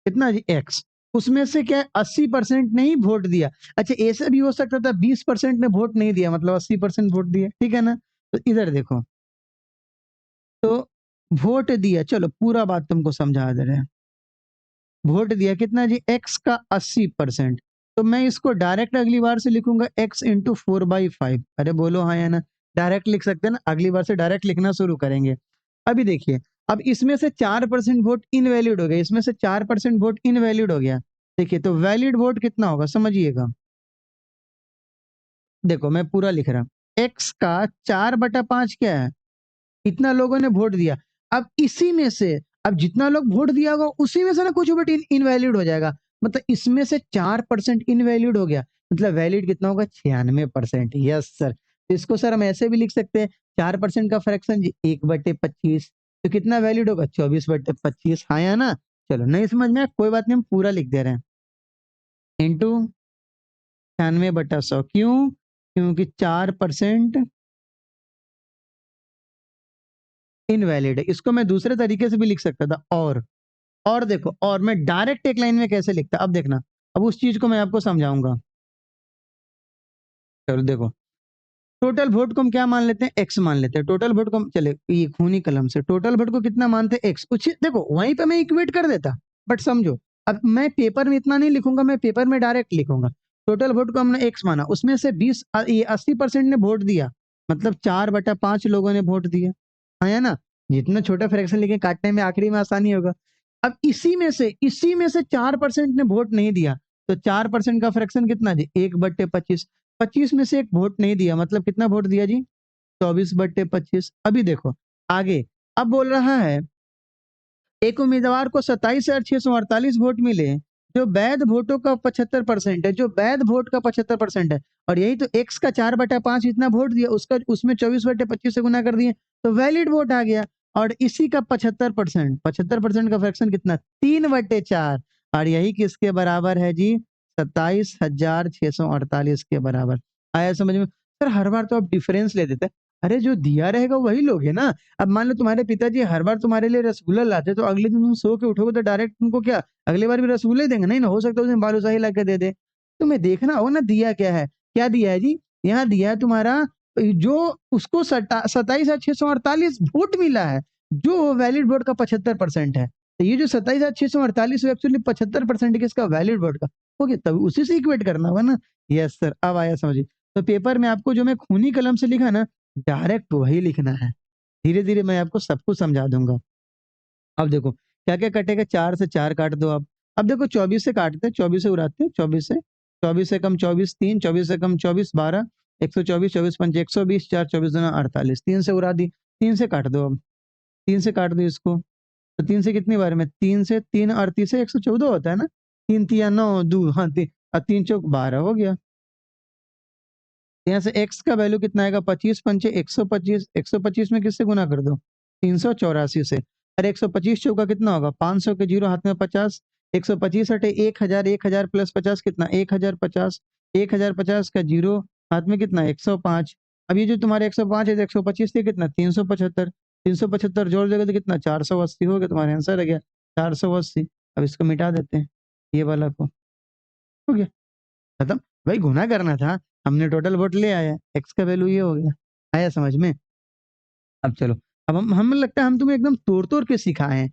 कितना जी, एक्स। उसमें से क्या 80% ने ही वोट दिया। अच्छा, ऐसा भी हो सकता था 20% ने वोट नहीं दिया, मतलब 80% वोट दिया, ठीक है ना। तो इधर देखो, तो वोट दिया, चलो पूरा बात तुमको समझा दे रहे हैं। वोट दिया कितना जी, एक्स का 80%। तो मैं इसको डायरेक्ट अगली बार से लिखूंगा एक्स इंटू 4/5। अरे बोलो हाँ या ना, डायरेक्ट लिख सकते हैं ना, अगली बार से डायरेक्ट लिखना शुरू करेंगे। अभी देखिए, अब इसमें से 4% वोट इनवैलिड हो गया, इसमें से 4% वोट इनवैलिड हो गया। देखिए, तो वैलिड वोट कितना होगा समझिएगा। देखो मैं पूरा लिख रहा हूँ, एक्स का 4/5 क्या है, इतना लोगों ने वोट दिया। अब इसी में से, अब जितना लोग वोट दिया होगा उसी में से ना कुछ वोट इनवैलिड हो जाएगा, मतलब इसमें से 4% इनवैलिड हो गया, मतलब वैलिड कितना होगा, 96%। यस सर, तो इसको सर हम ऐसे भी लिख सकते हैं, 4% का फ्रैक्शन 1/25, तो कितना वैलिड होगा, 24/25। हाँ या ना। चलो नहीं समझ में आया, कोई बात नहीं, हम पूरा लिख दे रहे हैं, इंटू 96/100। क्यों? क्योंकि 4% इनवैलिड है। इसको मैं दूसरे तरीके से भी लिख सकता था, और और देखो, और मैं डायरेक्ट एक लाइन में कैसे लिखता, अब देखना, अब उस चीज को मैं आपको समझाऊंगा। चलो देखो, टोटल वोट को हम क्या मान लेते हैं, एक्स मान लेते हैं। टोटल वोट को हम, चले ये खूनी कलम से टोटल वोट को कितना मानते हैं, एक्स। कुछ देखो वहीं पे मैं इक्वेट कर देता, बट समझो, अब मैं पेपर में इतना नहीं लिखूंगा, मैं पेपर में डायरेक्ट लिखूंगा। टोटल वोट को हमने एक्स माना, उसमें से 20 ये 80% ने वोट दिया, मतलब 4/5 लोगों ने वोट दिया, हाँ या ना। जितना छोटा फ्रैक्शन लिखे काटने में आखिरी में आसानी होगा। अब इसी में से 4% ने वोट नहीं दिया, तो 4% का फ्रैक्शन कितना जी, 1/25। 25 में से एक वोट नहीं दिया, मतलब कितना वोट दिया जी, 24/25। अभी देखो आगे, अब बोल रहा है एक उम्मीदवार को 27,648 वोट मिले, जो वैध वोटों का 75% है, जो वैध वोट का 75% है, और यही तो एक्स का 4/5 इतना वोट दिया, उसका उसमें 24/25 से गुना कर दिए, तो वैलिड वोट आ गया। और इसी का 75% का फ्रैक्शन कितना, 3/4, और यही किसके बराबर है जी, 27,648 के बराबर। आया समझ में। सर हर बार तो आप डिफरेंस ले देते हैं, अरे जो दिया रहेगा वही लोग है ना। अब मान लो तुम्हारे पिताजी हर बार तुम्हारे लिए रसगुल्ला लाते, तो अगले दिन तुम सो के उठोगे तो डायरेक्ट तुमको क्या अगले बार भी रसगुल्ला ही देंगे, नहीं ना, हो सकता है उसमें बालूशाही ला के दे दे। तुम्हें देखना हो ना दिया क्या है, क्या दिया है जी, यहाँ दिया है तुम्हारा, जो उसको 27,648 वोट मिला है, जो वैलिड वोट का 75% है, तो ये जो 27,648 एक्चुअली 75% किसका, वैलिड वोट का। ओके, तब उसी से इक्वेट करना होगा ना। यस सर, अब आया समझिए। तो पेपर में आपको जो मैं खूनी कलम से लिखा ना, डायरेक्ट वही लिखना है। धीरे धीरे मैं आपको सब कुछ समझा दूंगा। अब देखो क्या क्या कटेगा, 4 से 4 काट दो आप। अब देखो 24 से काटते हैं, 24 से उड़ाते हैं, 24 से कम 24 3, 24 से कम 24 12, 124, 24 5 120, 4 24 दूना 48, 3 से उड़ा दी, 3 से काट दो अब, 3 से काट दो इसको। तो 3 से कितनी बार में, 3 से 3 38 से 114 होता है ना, 3 तिया 9 दो, हाँ 3 चौक 12 हो गया। यहाँ से x का वैल्यू कितना आएगा, 25 पंचे 125, 125 में किससे गुना कर दो, 384 से। अरे 125 चौका कितना होगा, 500 के जीरो हाथ में 50, 125 हटे 1000, 1000 प्लस 50 कितना, 1050, 1050 का जीरो हाथ में कितना, 105। अब ये जो तुम्हारे 105 है, 125 थे कितना, 375, 375 जोड़ देगा तो कितना, 480 हो गया, तुम्हारा आंसर आ गया 480। अब इसको मिटा देते हैं, ये वाला को, हो गया खत्म। भाई गुना करना था, हमने टोटल वोट ले आया, एक्स का वैल्यू ये हो गया। आया समझ में। अब चलो, अब हमें लगता है हम तुम्हें एकदम तोड़ तोड़ के सिखाए हैं।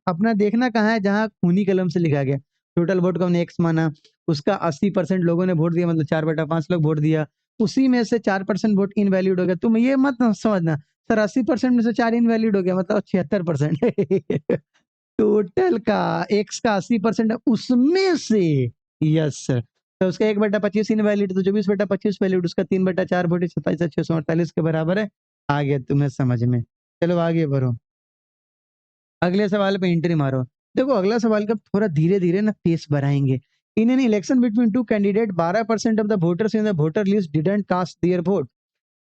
अपना देखना कहाँ है, जहाँ खूनी कलम से लिखा गया। टोटल वोट का हमने एक्स माना, उसका 80% लोगों ने वोट दिया, मतलब 4/5 लोग वोट दिया, उसी में से 4% वोट इनवैलिड हो गया। तुम ये मत समझना सर 80% में से 4 इनवैलिड हो गया, मतलब 76%। टोटल का एक्स का 80% है, उसमें से, यस सर, तो उसका 1/25 इनवैलिड, तो 24/25 वैलिड, उसका 3/4 वोट 27,648 के बराबर है। आ गया तुम्हें समझ में। चलो आगे बढ़ो, अगले सवाल पे एंट्री मारो। देखो अगला सवाल का थोड़ा धीरे धीरे ना पेस बढ़ाएंगे। In an election between two candidate 12% of the voters in the voter list didn't cast their vote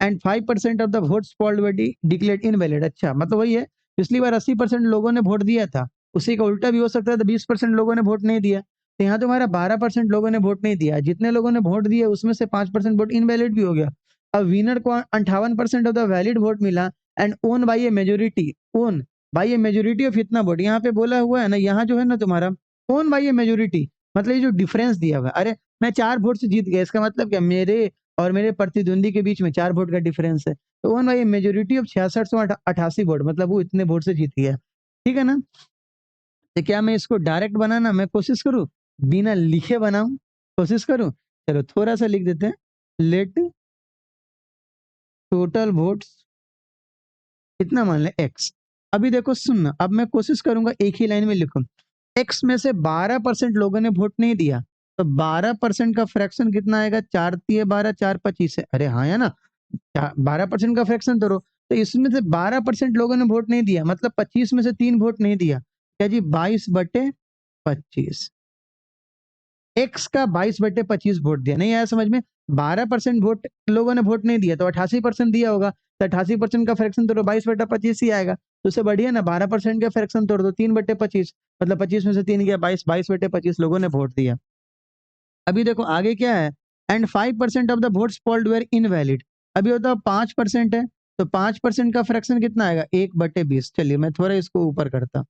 and 5% of the votes polled were declared invalid. अच्छा मतलब वही है, पिछली बार 80% लोगों ने वोट दिया था, उसी का उल्टा भी हो सकता है, तो 20% लोगों ने वोट नहीं दिया, तो यहाँ तुम्हारा 12% लोगों ने वोट नहीं दिया, जितने लोगों ने वोट दिया उसमें से 5% वोट इनवैलिड भी हो गया। अब विनर को 58% ऑफ द वैलिड वोट मिला and own by A majority, own by A majority of इतना वोट, यहाँ पे बोला हुआ है ना, यहाँ जो है ना तुम्हारा ओन बाई ए मेजोरिटी, मतलब ये जो डिफरेंस दिया हुआ है, अरे मैं 4 वोट से जीत गया, इसका मतलब क्या, मेरे और मेरे प्रतिद्वंदी के बीच में 4 वोट का डिफरेंस है, तो वन भाई मेजोरिटी ऑफ 6688 वोट, मतलब वो इतने वोट से जीत गया। ठीक है ना। तो क्या मैं इसको डायरेक्ट बनाना मैं कोशिश करूं, बिना लिखे बनाऊं, कोशिश करूं। चलो थोड़ा सा लिख देते हैं, लेट टोटल वोट्स कितना मान ले एक्स। अभी देखो सुनना, अब मैं कोशिश करूंगा एक ही लाइन में लिखूं, एक्स में से 12% लोगों ने वोट नहीं दिया, तो 12% का फ्रैक्शन कितना आएगा, 4×3 = 12, 4×25 है, अरे हाँ है ना, 12% का फ्रैक्शन करो, तो इसमें से 12% लोगों ने वोट नहीं दिया, मतलब 25 में से 3 वोट नहीं दिया, क्या जी, 22/25। एक्स का 22/25 वोट दिया, नहीं आया समझ में। 12% वोट लोगों ने वोट नहीं दिया, तो 88% दिया होगा, तो 88% का फ्रैक्शन तोड़ो, 22/25 ही आएगा, तो उससे बढ़िया ना 12% का फ्रैक्शन तोड़ दो, 3/25, मतलब 25 में से 3 गया, 22/25 लोगों ने वोट दिया। अभी देखो आगे क्या है, and 5% of the votes polled were invalid. अभी होता है 5% है, तो 5% का फ्रैक्शन कितना आएगा, 1/20। चलिए मैं थोड़ा इसको ऊपर करता,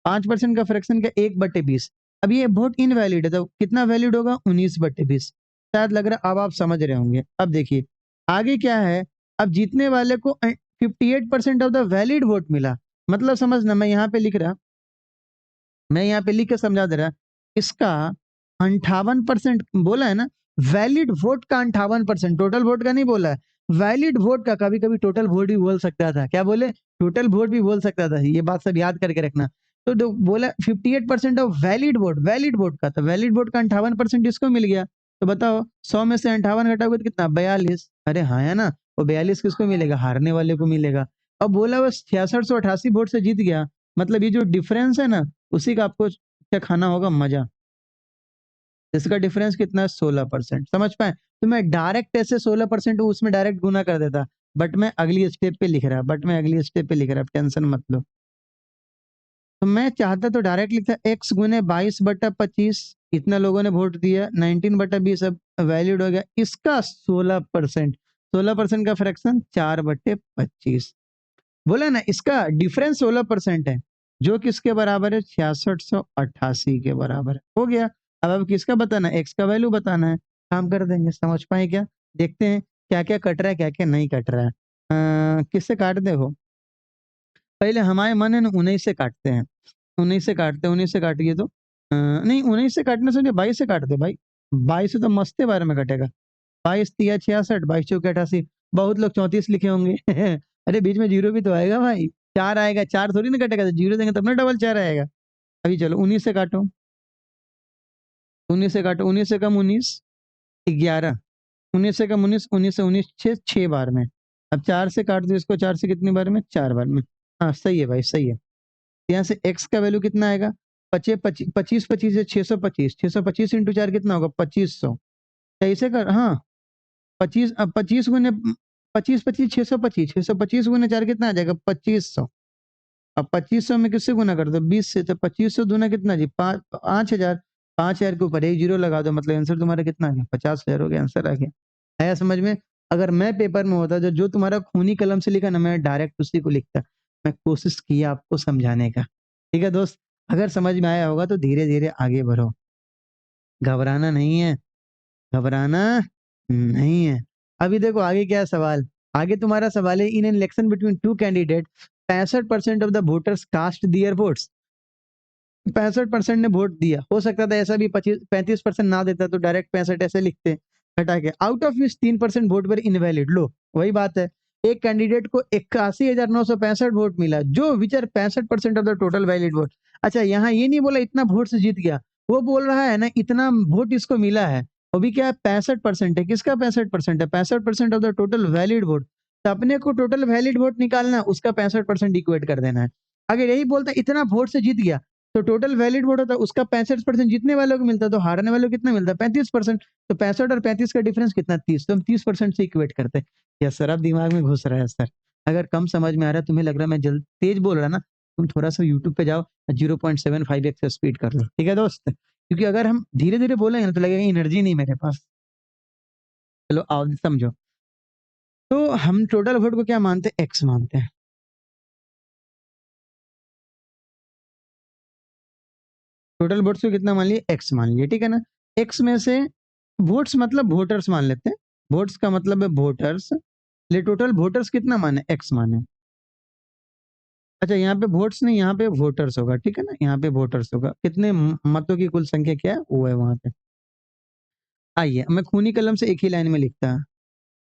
5% का फ्रैक्शन क्या 1/20। अब ये वोट इनवैलिड है तो कितना वैलिड होगा 19/20। शायद लग रहा है अब आप समझ रहे होंगे। अब देखिए आगे क्या है, अब जीतने वाले को 58% ऑफ द वैलिड वोट मिला। मतलब समझना, मैं यहाँ पे लिख के समझा दे रहा, इसका 58% बोला है ना, वैलिड वोट का 58%, टोटल वोट का नहीं बोला है, वैलिड वोट का। कभी कभी टोटल वोट भी बोल सकता था, क्या बोले, टोटल वोट भी बोल सकता था, ये बात सब याद करके रखना। तो बोला 58% ऑफ वैलिड वोट का, तो वैलिड वोट का 58% इसको मिल गया। तो बताओ 100 में से 58 घटाओगे तो कितना, 42। अरे हाँ है ना, वो 42 किसको मिलेगा, हारने वाले को मिलेगा। अब बोला वो 6688 वोट से जीत गया, मतलब ये जो डिफरेंस है ना, उसी का आपको क्या खाना होगा, मजा। इसका डिफरेंस कितना है, 16%। समझ पाए, तो मैं डायरेक्ट ऐसे 16% उसमें डायरेक्ट गुना कर देता, बट मैं अगली स्टेप पे लिख रहा, टेंशन मत लो। तो मैं चाहता तो डायरेक्ट लिखता, x गुने 22/25, इतना लोगों ने वोट दिया, 19/20 अब वैलिड हो गया, इसका 16%, 16% का फ्रैक्शन 4/25। बोला ना, इसका डिफरेंस 16% है, जो किसके बराबर है, 6688 के बराबर है। हो गया। अब किसका बताना है, एक्स का वैल्यू बताना है, काम कर देंगे। समझ पाए क्या, देखते हैं क्या क्या कट रहा है, क्या क्या नहीं कट रहा है। किससे काट दे हो, पहले हमारे मन है ना 19 से काटते हैं, 19 से काटिए तो नहीं, 19 से काटने से 22 से काट दे भाई, 22 से तो मस्ते बारे में कटेगा। 22 × 66, 22 × 88। बहुत लोग 34 लिखे होंगे अरे बीच में जीरो भी तो आएगा भाई, 4 आएगा, 4 थोड़ी ना कटेगा, तो जीरो देंगे तब ना डबल 4 आएगा। अभी चलो 19 से काटो, 19 से काटो, 19 से कम 19, 11, 19 से कम 19, 19 से 19, 6 बार में। अब 4 से काट दो इसको, 4 से कितनी बार में, 4 बार में। हाँ सही है भाई, सही है। यहाँ से एक्स का वैल्यू कितना आएगा, 25 है, 625, 625 इंटू 4 कितना होगा, 2500। ऐसे कर, हाँ 25, अब 25 गुने 25 25 625, 625 गुने 4 कितना आ जाएगा, 2500। अब 2500 में किससे गुना कर दो, 20 से, तो 2500 दूना कितना जी, 5000, 5000 के ऊपर एक जीरो लगा दो, मतलब आंसर तुम्हारा कितना आ गया, 50,000 हो गया, आंसर आ गया। आया समझ में। अगर मैं पेपर में होता, जो तुम्हारा खूनी कलम से लिखा ना, मैं डायरेक्ट उसी को लिखता। मैं कोशिश किया आपको समझाने का, ठीक है दोस्त। अगर समझ में आया होगा तो धीरे धीरे आगे बढ़ो, घबराना नहीं है, घबराना नहीं है। अभी देखो आगे क्या है सवाल, आगे तुम्हारा सवाल है, in an election between two candidate 65% of the voters cast their votes. 65% ने वोट दिया, हो सकता था ऐसा भी 35% ना देता, तो डायरेक्ट 65 ऐसे लिखते हटा के, आउट ऑफ विच 3% वोट पर इनवैलिड। लो वही बात है, एक कैंडिडेट को 81,965 वोट मिला, जो which are 65% of the total valid vote. अच्छा यहाँ ये नहीं बोला इतना वोट से जीत गया, वो बोल रहा है ना इतना वोट इसको मिला है, वो भी क्या है 65% है, किसका 65% है, 65% of the total valid vote. तो अपने को टोटल वैलिड वोट निकालना, उसका 65% इक्वेट कर देना है। अगर यही बोलता इतना वोट से जीत गया, तो टोटल वैलिड वोट होता है, उसका 65% जीतने वालों को मिलता है, तो हारने वालों को कितना मिलता है, 35%। तो 65 और 35 का डिफरेंस कितना, 30, तो हम 30% से इक्वेट करते हैं। यस सर, अब दिमाग में घुस रहा है सर। अगर कम समझ में आ रहा है, तुम्हें लग रहा है मैं जल्द तेज बोल रहा ना, तुम थोड़ा सा यूट्यूब पे जाओ, 0.75x स्पीड कर लो, ठीक है दोस्त, क्योंकि अगर हम धीरे धीरे बोलेंगे ना तो लगेगा एनर्जी नहीं मेरे पास। चलो आओ समझो, तो हम टोटल वोट को क्या मानते हैं, एक्स मानते हैं। टोटल वोट्स को कितना मान लिए, एक्स मान लिए, ठीक है ना। एक्स में से वोट्स मतलब वोटर्स मान लेते हैं, वोट्स का मतलब है वोटर्स, ले टोटल वोटर्स कितना माने, एक्स माने। अच्छा यहाँ पे वोट्स नहीं, यहाँ पे वोटर्स होगा, ठीक है ना, यहाँ पे वोटर्स होगा, कितने मतों की कुल संख्या क्या है, वो है वहां पे। आइए मैं खूनी कलम से एक ही लाइन में लिखता है,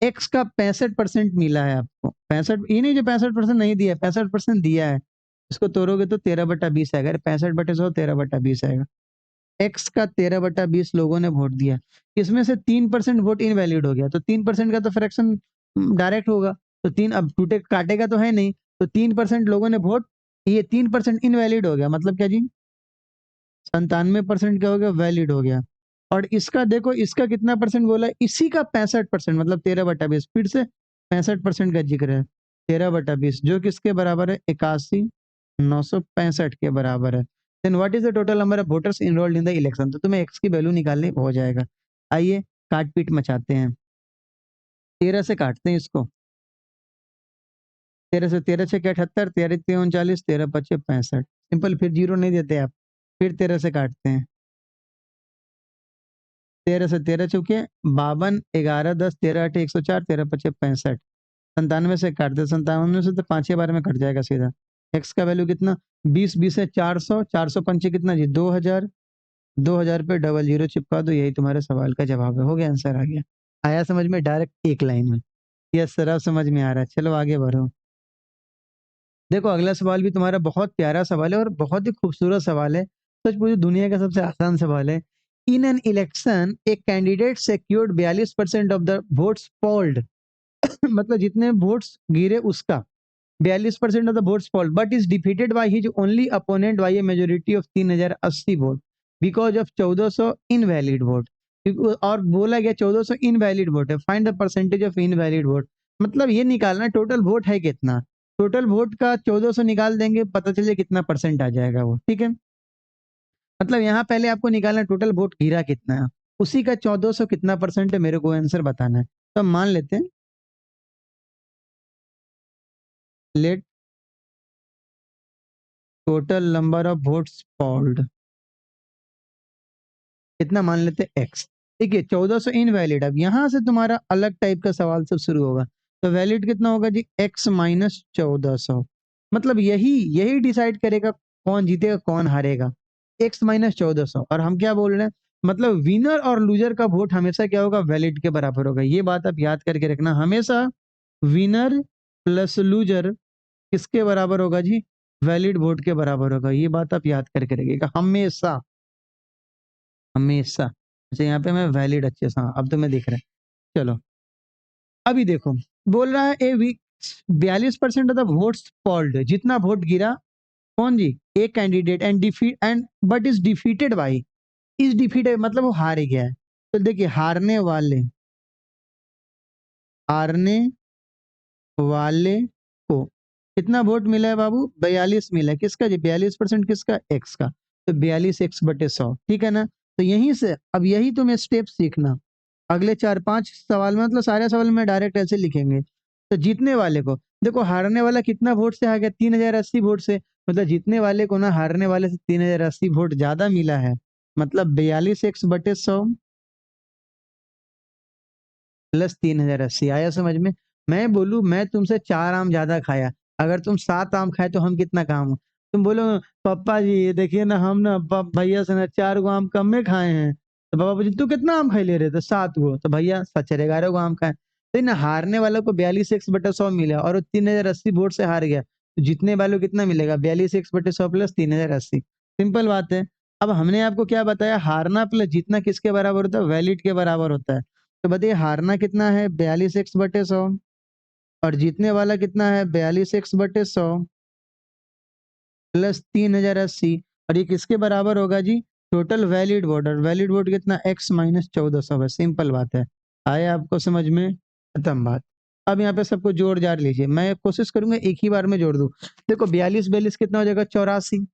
एक्स का 65% मिला है आपको, 65, ये नहीं जो 65% नहीं दिया, 65% दिया है, इसको तोड़ोगे तो 13/20 आएगा, 65/100 13/20 आएगा। एक्स का 13/20 लोगों ने वोट दिया, इसमें से 3% वोट इनवैलिड हो गया, तो 3% का तो फ्रैक्शन डायरेक्ट होगा, तो तीन अब टूटे काटेगा तो है नहीं, तो 3% लोगों ने वोट, ये 3% इनवैलिड हो गया, मतलब क्या जी, 97% क्या हो गया, वैलिड हो गया। और इसका देखो, इसका कितना परसेंट बोला, इसी का 65%, मतलब 13/20, फिर से 65% का जिक्र है, 13/20, जो किसके बराबर है, 81,965 के बराबर है। Then what is the total number of voters enrolled in the election, तो तुम्हें एक्स की वैल्यू निकालनी हो जाएगा। आइए काट पीट मचाते हैं, 13 से काटते हैं इसको, 13 से 13 6 के 78, 13 3 39, 13 5 65, सिंपल, फिर 0 नहीं देते आप, फिर 13 से काटते हैं। 13 से 13 चौके 52, 11 10 13 8 104, 13 पचे 65, 97 से काट दे, 97 से तो 5 बार में कट जाएगा सीधा। एक्स का वैल्यू कितना, 20 20 है 400, 400 पंचे कितना जी 2000, 2000 पे 00 चिपका दो, यही तुम्हारे सवाल का जवाब है। हो गया, आंसर आ गया। आया समझ में, डायरेक्ट एक लाइन में। यस सर, अब समझ में आ रहा है। चलो आगे बढ़ो। देखो अगला सवाल भी तुम्हारा बहुत प्यारा सवाल है और बहुत ही खूबसूरत सवाल है। सच पूछो दुनिया का सबसे आसान सवाल है। In an election a candidate secured 42% of the votes polled मतलब जितने वोट्स गिरे उसका 42% of the votes polled, but is defeated by his only opponent by a majority of 3080 vote because of 1400 invalid vote. और बोला गया 1400 invalid vote है, find the percentage of invalid vote. मतलब ये निकालना टोटल वोट है कितना, टोटल वोट का 1400 निकाल देंगे, पता चले कितना परसेंट आ जाएगा वो। ठीक है, मतलब यहाँ पहले आपको निकालना टोटल वोट गिरा कितना है, उसी का 1400 कितना परसेंट है, मेरे को आंसर बताना है। तो हम मान लेते हैं, let total number of votes polled कितना मान लेते हैं एक्स। ठीक है, 1400 इनवैलिड। अब यहाँ से तुम्हारा अलग टाइप का सवाल सब शुरू होगा। तो वैलिड कितना होगा जी, एक्स माइनस 1400। मतलब यही यही डिसाइड करेगा कौन जीतेगा कौन हारेगा, एक्स माइनस 1400। और हम क्या बोल रहे हैं, मतलब विनर और लूजर का वोट हमेशा क्या होगा, वैलिड के बराबर होगा। ये बात आप याद करके रखना, हमेशा विनर प्लस लूजर किसके बराबर होगा जी, वैलिड वोट के बराबर होगा। ये बात आप याद करके रखिएगा हमेशा, हमेशा। अच्छा यहाँ पे मैं वैलिड अच्छे से, हाँ अब तो मैं दिख रहा है। चलो अभी देखो, बोल रहा है a week 42% of the votes polled, जितना वोट गिरा कौन जी, एक candidate and defeat and but is defeated by, is defeated मतलब वो हार गया है। तो देखिए हारने वाले को कितना वोट मिला है बाबू, 42 मिला है। किसका जी, 42% किसका, एक्स का। तो 42 एक्स बटे 100, ठीक है ना। तो यहीं से अब यही तुम्हें स्टेप सीखना, अगले 4 5 सवाल में, मतलब सारे सवाल में डायरेक्ट ऐसे लिखेंगे। तो जीतने वाले को देखो, हारने वाला कितना वोट से आ गया, 3080 वोट से। मतलब जीतने वाले को ना हारने वाले से 3080 वोट ज्यादा मिला है। मतलब 42 एक्स बटे 100 प्लस 3080। आया समझ में। मैं बोलूं मैं तुमसे 4 आम ज्यादा खाया, अगर तुम 7 आम खाए तो हम कितना काम, तुम बोलो पापा जी ये देखिए ना, हम ना भैया से ना 4 गो आम कम में खाए हैं। तो पापा जी तू कितना आम खाई ले रहे थे, 7 गो। तो भैया सच 11 गो आम खाए। तो ना हारने वालों को 42 एक्स बटे 100 मिला और वो 3080 वोट से हार गया। तो जीतने वालों को कितना मिलेगा, 42 एक्स बटे 100 प्लस 3080। सिंपल बात है। अब हमने आपको क्या बताया, हारना प्लस जीतना किसके बराबर होता है, वैलिड के बराबर होता है। तो बताइए हारना कितना है, 42 एक्स बटे 100, और जीतने वाला कितना है, 42 एक्स बटे 100 प्लस 3080। और ये किसके बराबर होगा जी, टोटल वैलिड वोट। और वैलिड वोट कितना, एक्स माइनस 1400 है। सिंपल बात है। आया आपको समझ में, खत्म बात। अब यहाँ पे सबको जोड़ जाड़ लीजिए, मैं कोशिश करूंगा एक ही बार में जोड़ दूं। देखो 42 42 कितना हो जाएगा, 84।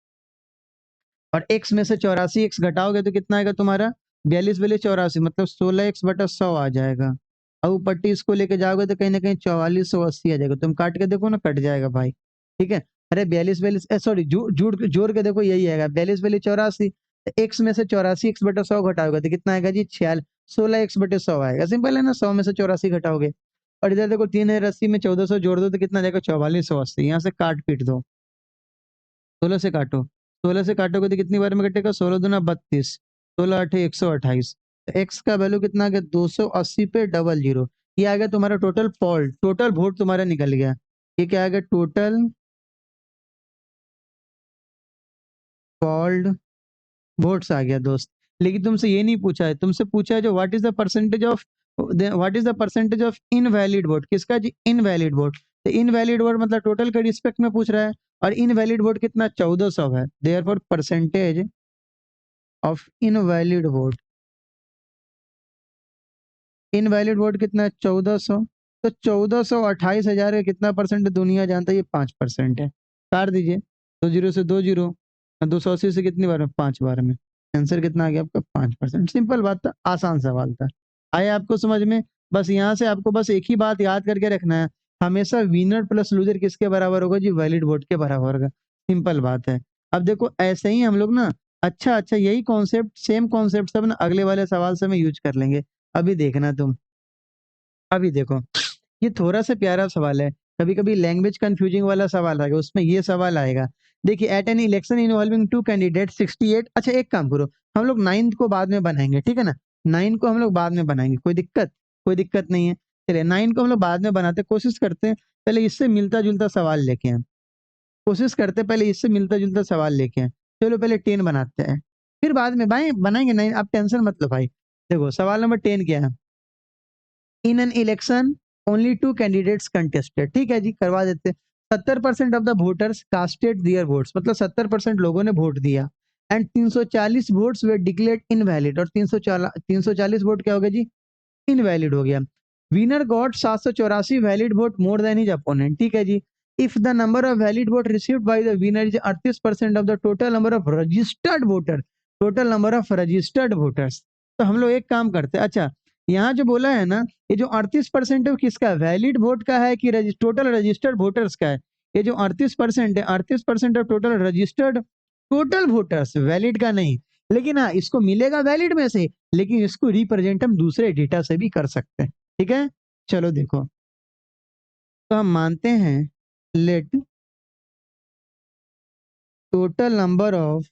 और एक्स में से 84 एक्स घटाओगे तो कितना आएगा तुम्हारा, 42 42 84, मतलब 16 एक्स बटा 100 आ जाएगा। अब ऊपर टी इसको लेके जाओगे तो कहीं ना कहीं 4480 आ जाएगा। तुम काट के देखो ना, कट जाएगा भाई। ठीक है, अरे 42 42 सॉरी जोड़ जोड़ के देखो, यही आएगा 42 42 84। एक्स में से 84 एक्स बटा 100 घटाओगे तो कितना आएगा जी, 16 एक्स बटे 100 आएगा। सिंपल है ना, 100 में से 84 घटाओगे। और इधर देखो 3080 में 1400 जोड़ दो तो कितना आ जाएगा, 4480। यहाँ से काट पीट दो, 16 से काटो, 16 से काटोगे तो कितनी बार में कटेगा, 16 दूना 32, 16 8 128। एक्स का वैल्यू कितना आ गया, 280 पे 00। ये आ गया तुम्हारा टोटल फॉल्ट, टोटल वोट तुम्हारा निकल गया। ये क्या आ गया, टोटल फॉल्ट वोट्स आ गया दोस्त। लेकिन तुमसे ये नहीं पूछा है, तुमसे पूछा है जो what is the percentage of invalid vote. किसका जी, इनवैलिड वोट। तो इनवैलिड वोट मतलब टोटल के रिस्पेक्ट में पूछ रहा है। और इनवैलिड वोट कितना, 1400 है। Therefore percentage of invalid vote, invalid vote कितना है, 1400। तो 1428,000 का कितना परसेंट है, दुनिया जानता है ये 5% है। काट दीजिए, 2 जीरो से 2 जीरो, 280 से कितनी बार में, 5 बार में। आंसर कितना आ गया आपका, 5%। सिंपल बात था, आसान सवाल था। आया आपको समझ में। बस यहाँ से आपको बस एक ही बात याद करके रखना है, हमेशा विनर प्लस लूजर किसके बराबर होगा जी, वैलिड वोट के बराबर होगा। सिंपल बात है। अब देखो ऐसे ही हम लोग ना अच्छा अच्छा यही कॉन्सेप्ट सेम कॉन्सेप्ट सब ना अगले वाले सवाल से में यूज कर लेंगे। अभी देखना तुम, अभी देखो ये थोड़ा सा प्यारा सवाल है। कभी कभी लैंग्वेज कंफ्यूजिंग वाला सवाल आएगा, उसमें ये सवाल आएगा। देखिए at an election involving two candidate 68। अच्छा एक काम करो, हम लोग 9 को बाद में बनाएंगे, ठीक है ना। 9 को हम लोग बाद में बनाएंगे, कोई दिक्कत नहीं है। चलिए 9 को हम लोग बाद में बनाते, कोशिश करते हैं पहले इससे मिलता जुलता सवाल लेके आए। कोशिश करते हैं पहले इससे मिलता जुलता सवाल लेके आए। चलो पहले 10 बनाते हैं, फिर बाद में भाई बनाएंगे 9। आप टेंशन मत लो भाई। देखो सवाल नंबर 10 क्या है। In an election only 2 candidates contested. ठीक है जी, करवा देते। 70% of the voters casted their votes, मतलब 70% लोगों ने वोट दिया। And 340 votes were declared invalid, और 340 वोट क्या हो गया जी, इनवैलिड हो गया। Winner got 784 valid vote more than his opponent. ठीक है जी। If the number of valid vote received by the winner is 38% of the total number of registered voter, total number of registered voters. तो हम लोग एक काम करते हैं। अच्छा यहाँ जो बोला है ना, ये जो 38% है वो किसका है, वैलिड वोट का है कि टोटल रजिस्टर्ड वोटर्स का है। ये जो 38% है, 38% of total registered total voters, valid का नहीं। लेकिन हाँ इसको मिलेगा वैलिड में से, लेकिन इसको रिप्रेजेंट हम दूसरे डेटा से भी कर सकते हैं। ठीक है, चलो देखो, तो हम मानते हैं let total number of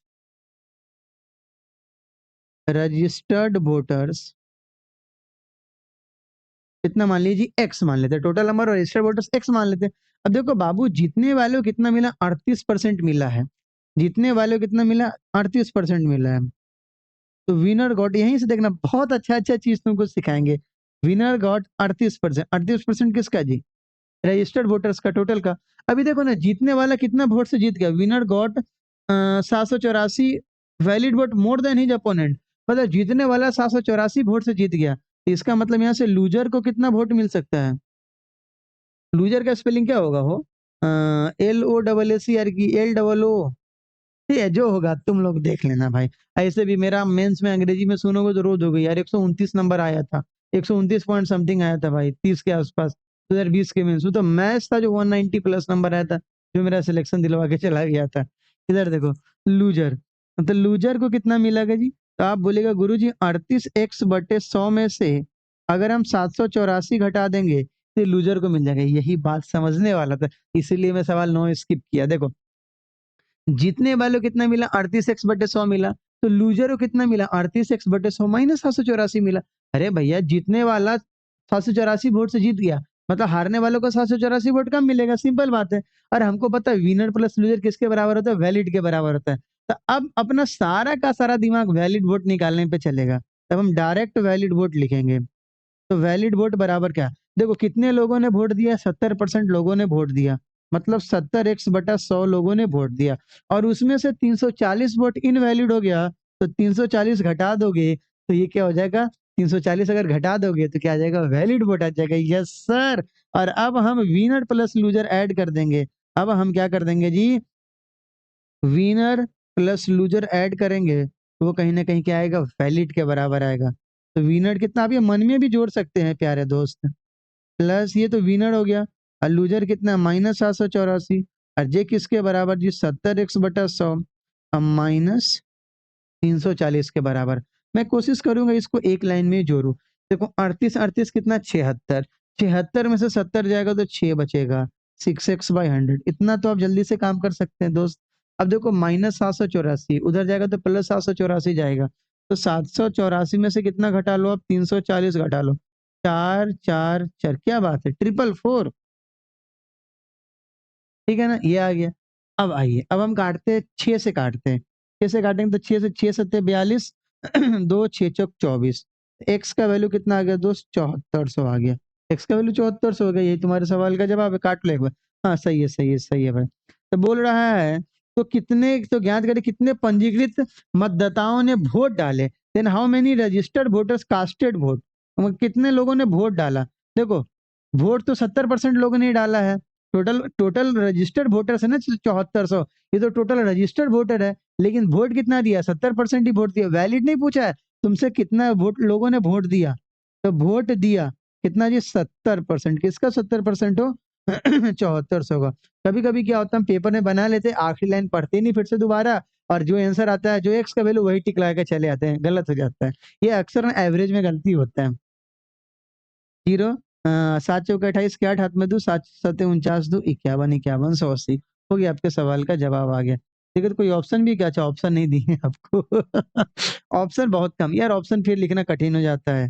registered voters कितना मान लीजिए, एक्स मान लेते हैं। टोटल नंबर और रजिस्टर्ड वोटर्स एक्स मान लेते हैं। अब देखो बाबू, जीतने वाले को कितना मिला, 38% मिला है। जीतने वाले को कितना मिला, 38% मिला है। तो विनर गॉट, यहीं से देखना, बहुत अच्छा अच्छा चीज तुमको सिखाएंगे। Winner got 38%। 38% किसका जी, रजिस्टर्ड वोटर्स का, टोटल का। अभी देखो ना, जीतने वाला कितना वोट से जीत गया, winner got 784 valid vote more than his opponent. मतलब जीतने वाला 784 वोट से जीत गया। इसका मतलब यहाँ से लूजर को कितना वोट मिल सकता है। लूजर का स्पेलिंग क्या होगा, हो LOSSER की LOO। ठीक है, जो होगा तुम लोग देख लेना भाई। ऐसे भी मेरा मेंस में अंग्रेजी में सुनोगे तो रोज हो गई यार, 129 नंबर आया था, 129 पॉइंट समथिंग आया था भाई, 30 के आसपास। 2020 के मेंस तो मैथ्स था जो 190 प्लस नंबर आया था, जो मेरा सिलेक्शन दिलवा के चला गया था। इधर देखो, लूजर, तो लूजर को कितना मिलेगा जी। तो आप बोलेगा गुरु जी 38x/100 में से अगर हम 784 घटा देंगे तो लूजर को मिल जाएगा। यही बात समझने वाला था, इसीलिए मैं सवाल 9 स्किप किया। देखो जीतने वालों कितना मिला, 38x/100 मिला। तो लूजर को कितना मिला, 38x/100 माइनस 784 मिला। अरे भैया जीतने वाला 784 वोट से जीत गया, मतलब हारने वालों को 784 वोट कम मिलेगा, सिंपल बात है। और हमको पता है विनर प्लस लूजर किसके बराबर होता है, वैलिड के बराबर होता है। तो अब अपना सारा का सारा दिमाग वैलिड वोट निकालने पे चलेगा। तब हम डायरेक्ट वैलिड वोट लिखेंगे। तो वैलिड वोट बराबर क्या, देखो कितने लोगों ने वोट दिया, 70% लोगों ने वोट दिया, मतलब 70x/100 लोगों ने वोट दिया। और उसमें से 340 वोट इनवैलिड हो गया। तो 340 घटा दोगे तो ये क्या हो जाएगा, 340 अगर घटा दोगे तो क्या आ जाएगा, वैलिड वोट आ जाएगा। Yes sir. और अब हम विनर प्लस लूजर ऐड कर देंगे। अब हम क्या कर देंगे जी, विनर प्लस लूजर ऐड करेंगे तो वो कहीं ना कहीं क्या आएगा, वैलिड के बराबर आएगा। तो विनर कितना, आप ये मन में भी जोड़ सकते हैं प्यारे दोस्त। प्लस ये तो विनर हो गया, और लूजर कितना, -784। और जे किसके बराबर जी, 70x/100 माइनस 340 के बराबर। मैं कोशिश करूंगा इसको एक लाइन में ही जोड़ू। देखो 38 38 कितना, 76। 76 में से 70 जाएगा तो 6 बचेगा, 6x/100। इतना तो आप जल्दी से काम कर सकते हैं दोस्त। अब देखो -784 उधर जाएगा तो +784 जाएगा। तो 784 में से कितना घटा लो, आप 340 घटा लो, 4 4 4, क्या बात है, 444। ठीक है ना, ये आ गया। अब आइए, अब हम काटते हैं, 6 से काटते हैं। 6 से काटेंगे तो 6 से 6 सत्ते 42, 2 6 चौक 24। एक्स का वैल्यू कितना आ गया दोस्त, 7400 आ गया। एक्स का वैल्यू 7400 हो गया, यही तुम्हारे सवाल का जवाब है। काट लो एक बार। हाँ सही है, सही है, सही है भाई। तो बोल रहा है, तो कितने, तो ज्ञात करें कितने पंजीकृत मतदाताओं ने वोट डाले, then how many registered voters casted vote. कितने लोगों ने वोट डाला। देखो वोट तो 70% लोगों ने ही डाला है। टोटल टोटल रजिस्टर्ड वोटर्स है ना 7400, ये तो टोटल रजिस्टर्ड वोटर है। लेकिन वोट कितना दिया, 70% ही वोट दिया। वैलिड नहीं पूछा है तुमसे, कितना वोट लोगों ने वोट दिया। तो वोट दिया कितना जी, 70%। किसका 70% हो, 7400 का। कभी कभी क्या होता है, हम पेपर में बना लेते हैं, आखिरी लाइन पढ़ते नहीं फिर से दोबारा, और जो आंसर आता है, जो एक्स का वैल्यू वही टिक लगा के चले आते हैं, गलत हो जाता है। ये अक्सर एवरेज में गलती होता है। 0 7 चौके 28 के 8 हाथ में दो, 7 सत्ते 49 दो 51, 51 180 हो गया, आपके सवाल का जवाब आ गया। ठीक है, तो कोई ऑप्शन भी क्या? अच्छा, ऑप्शन नहीं दिए आपको। ऑप्शन बहुत कम यार, ऑप्शन फिर लिखना कठिन हो जाता है,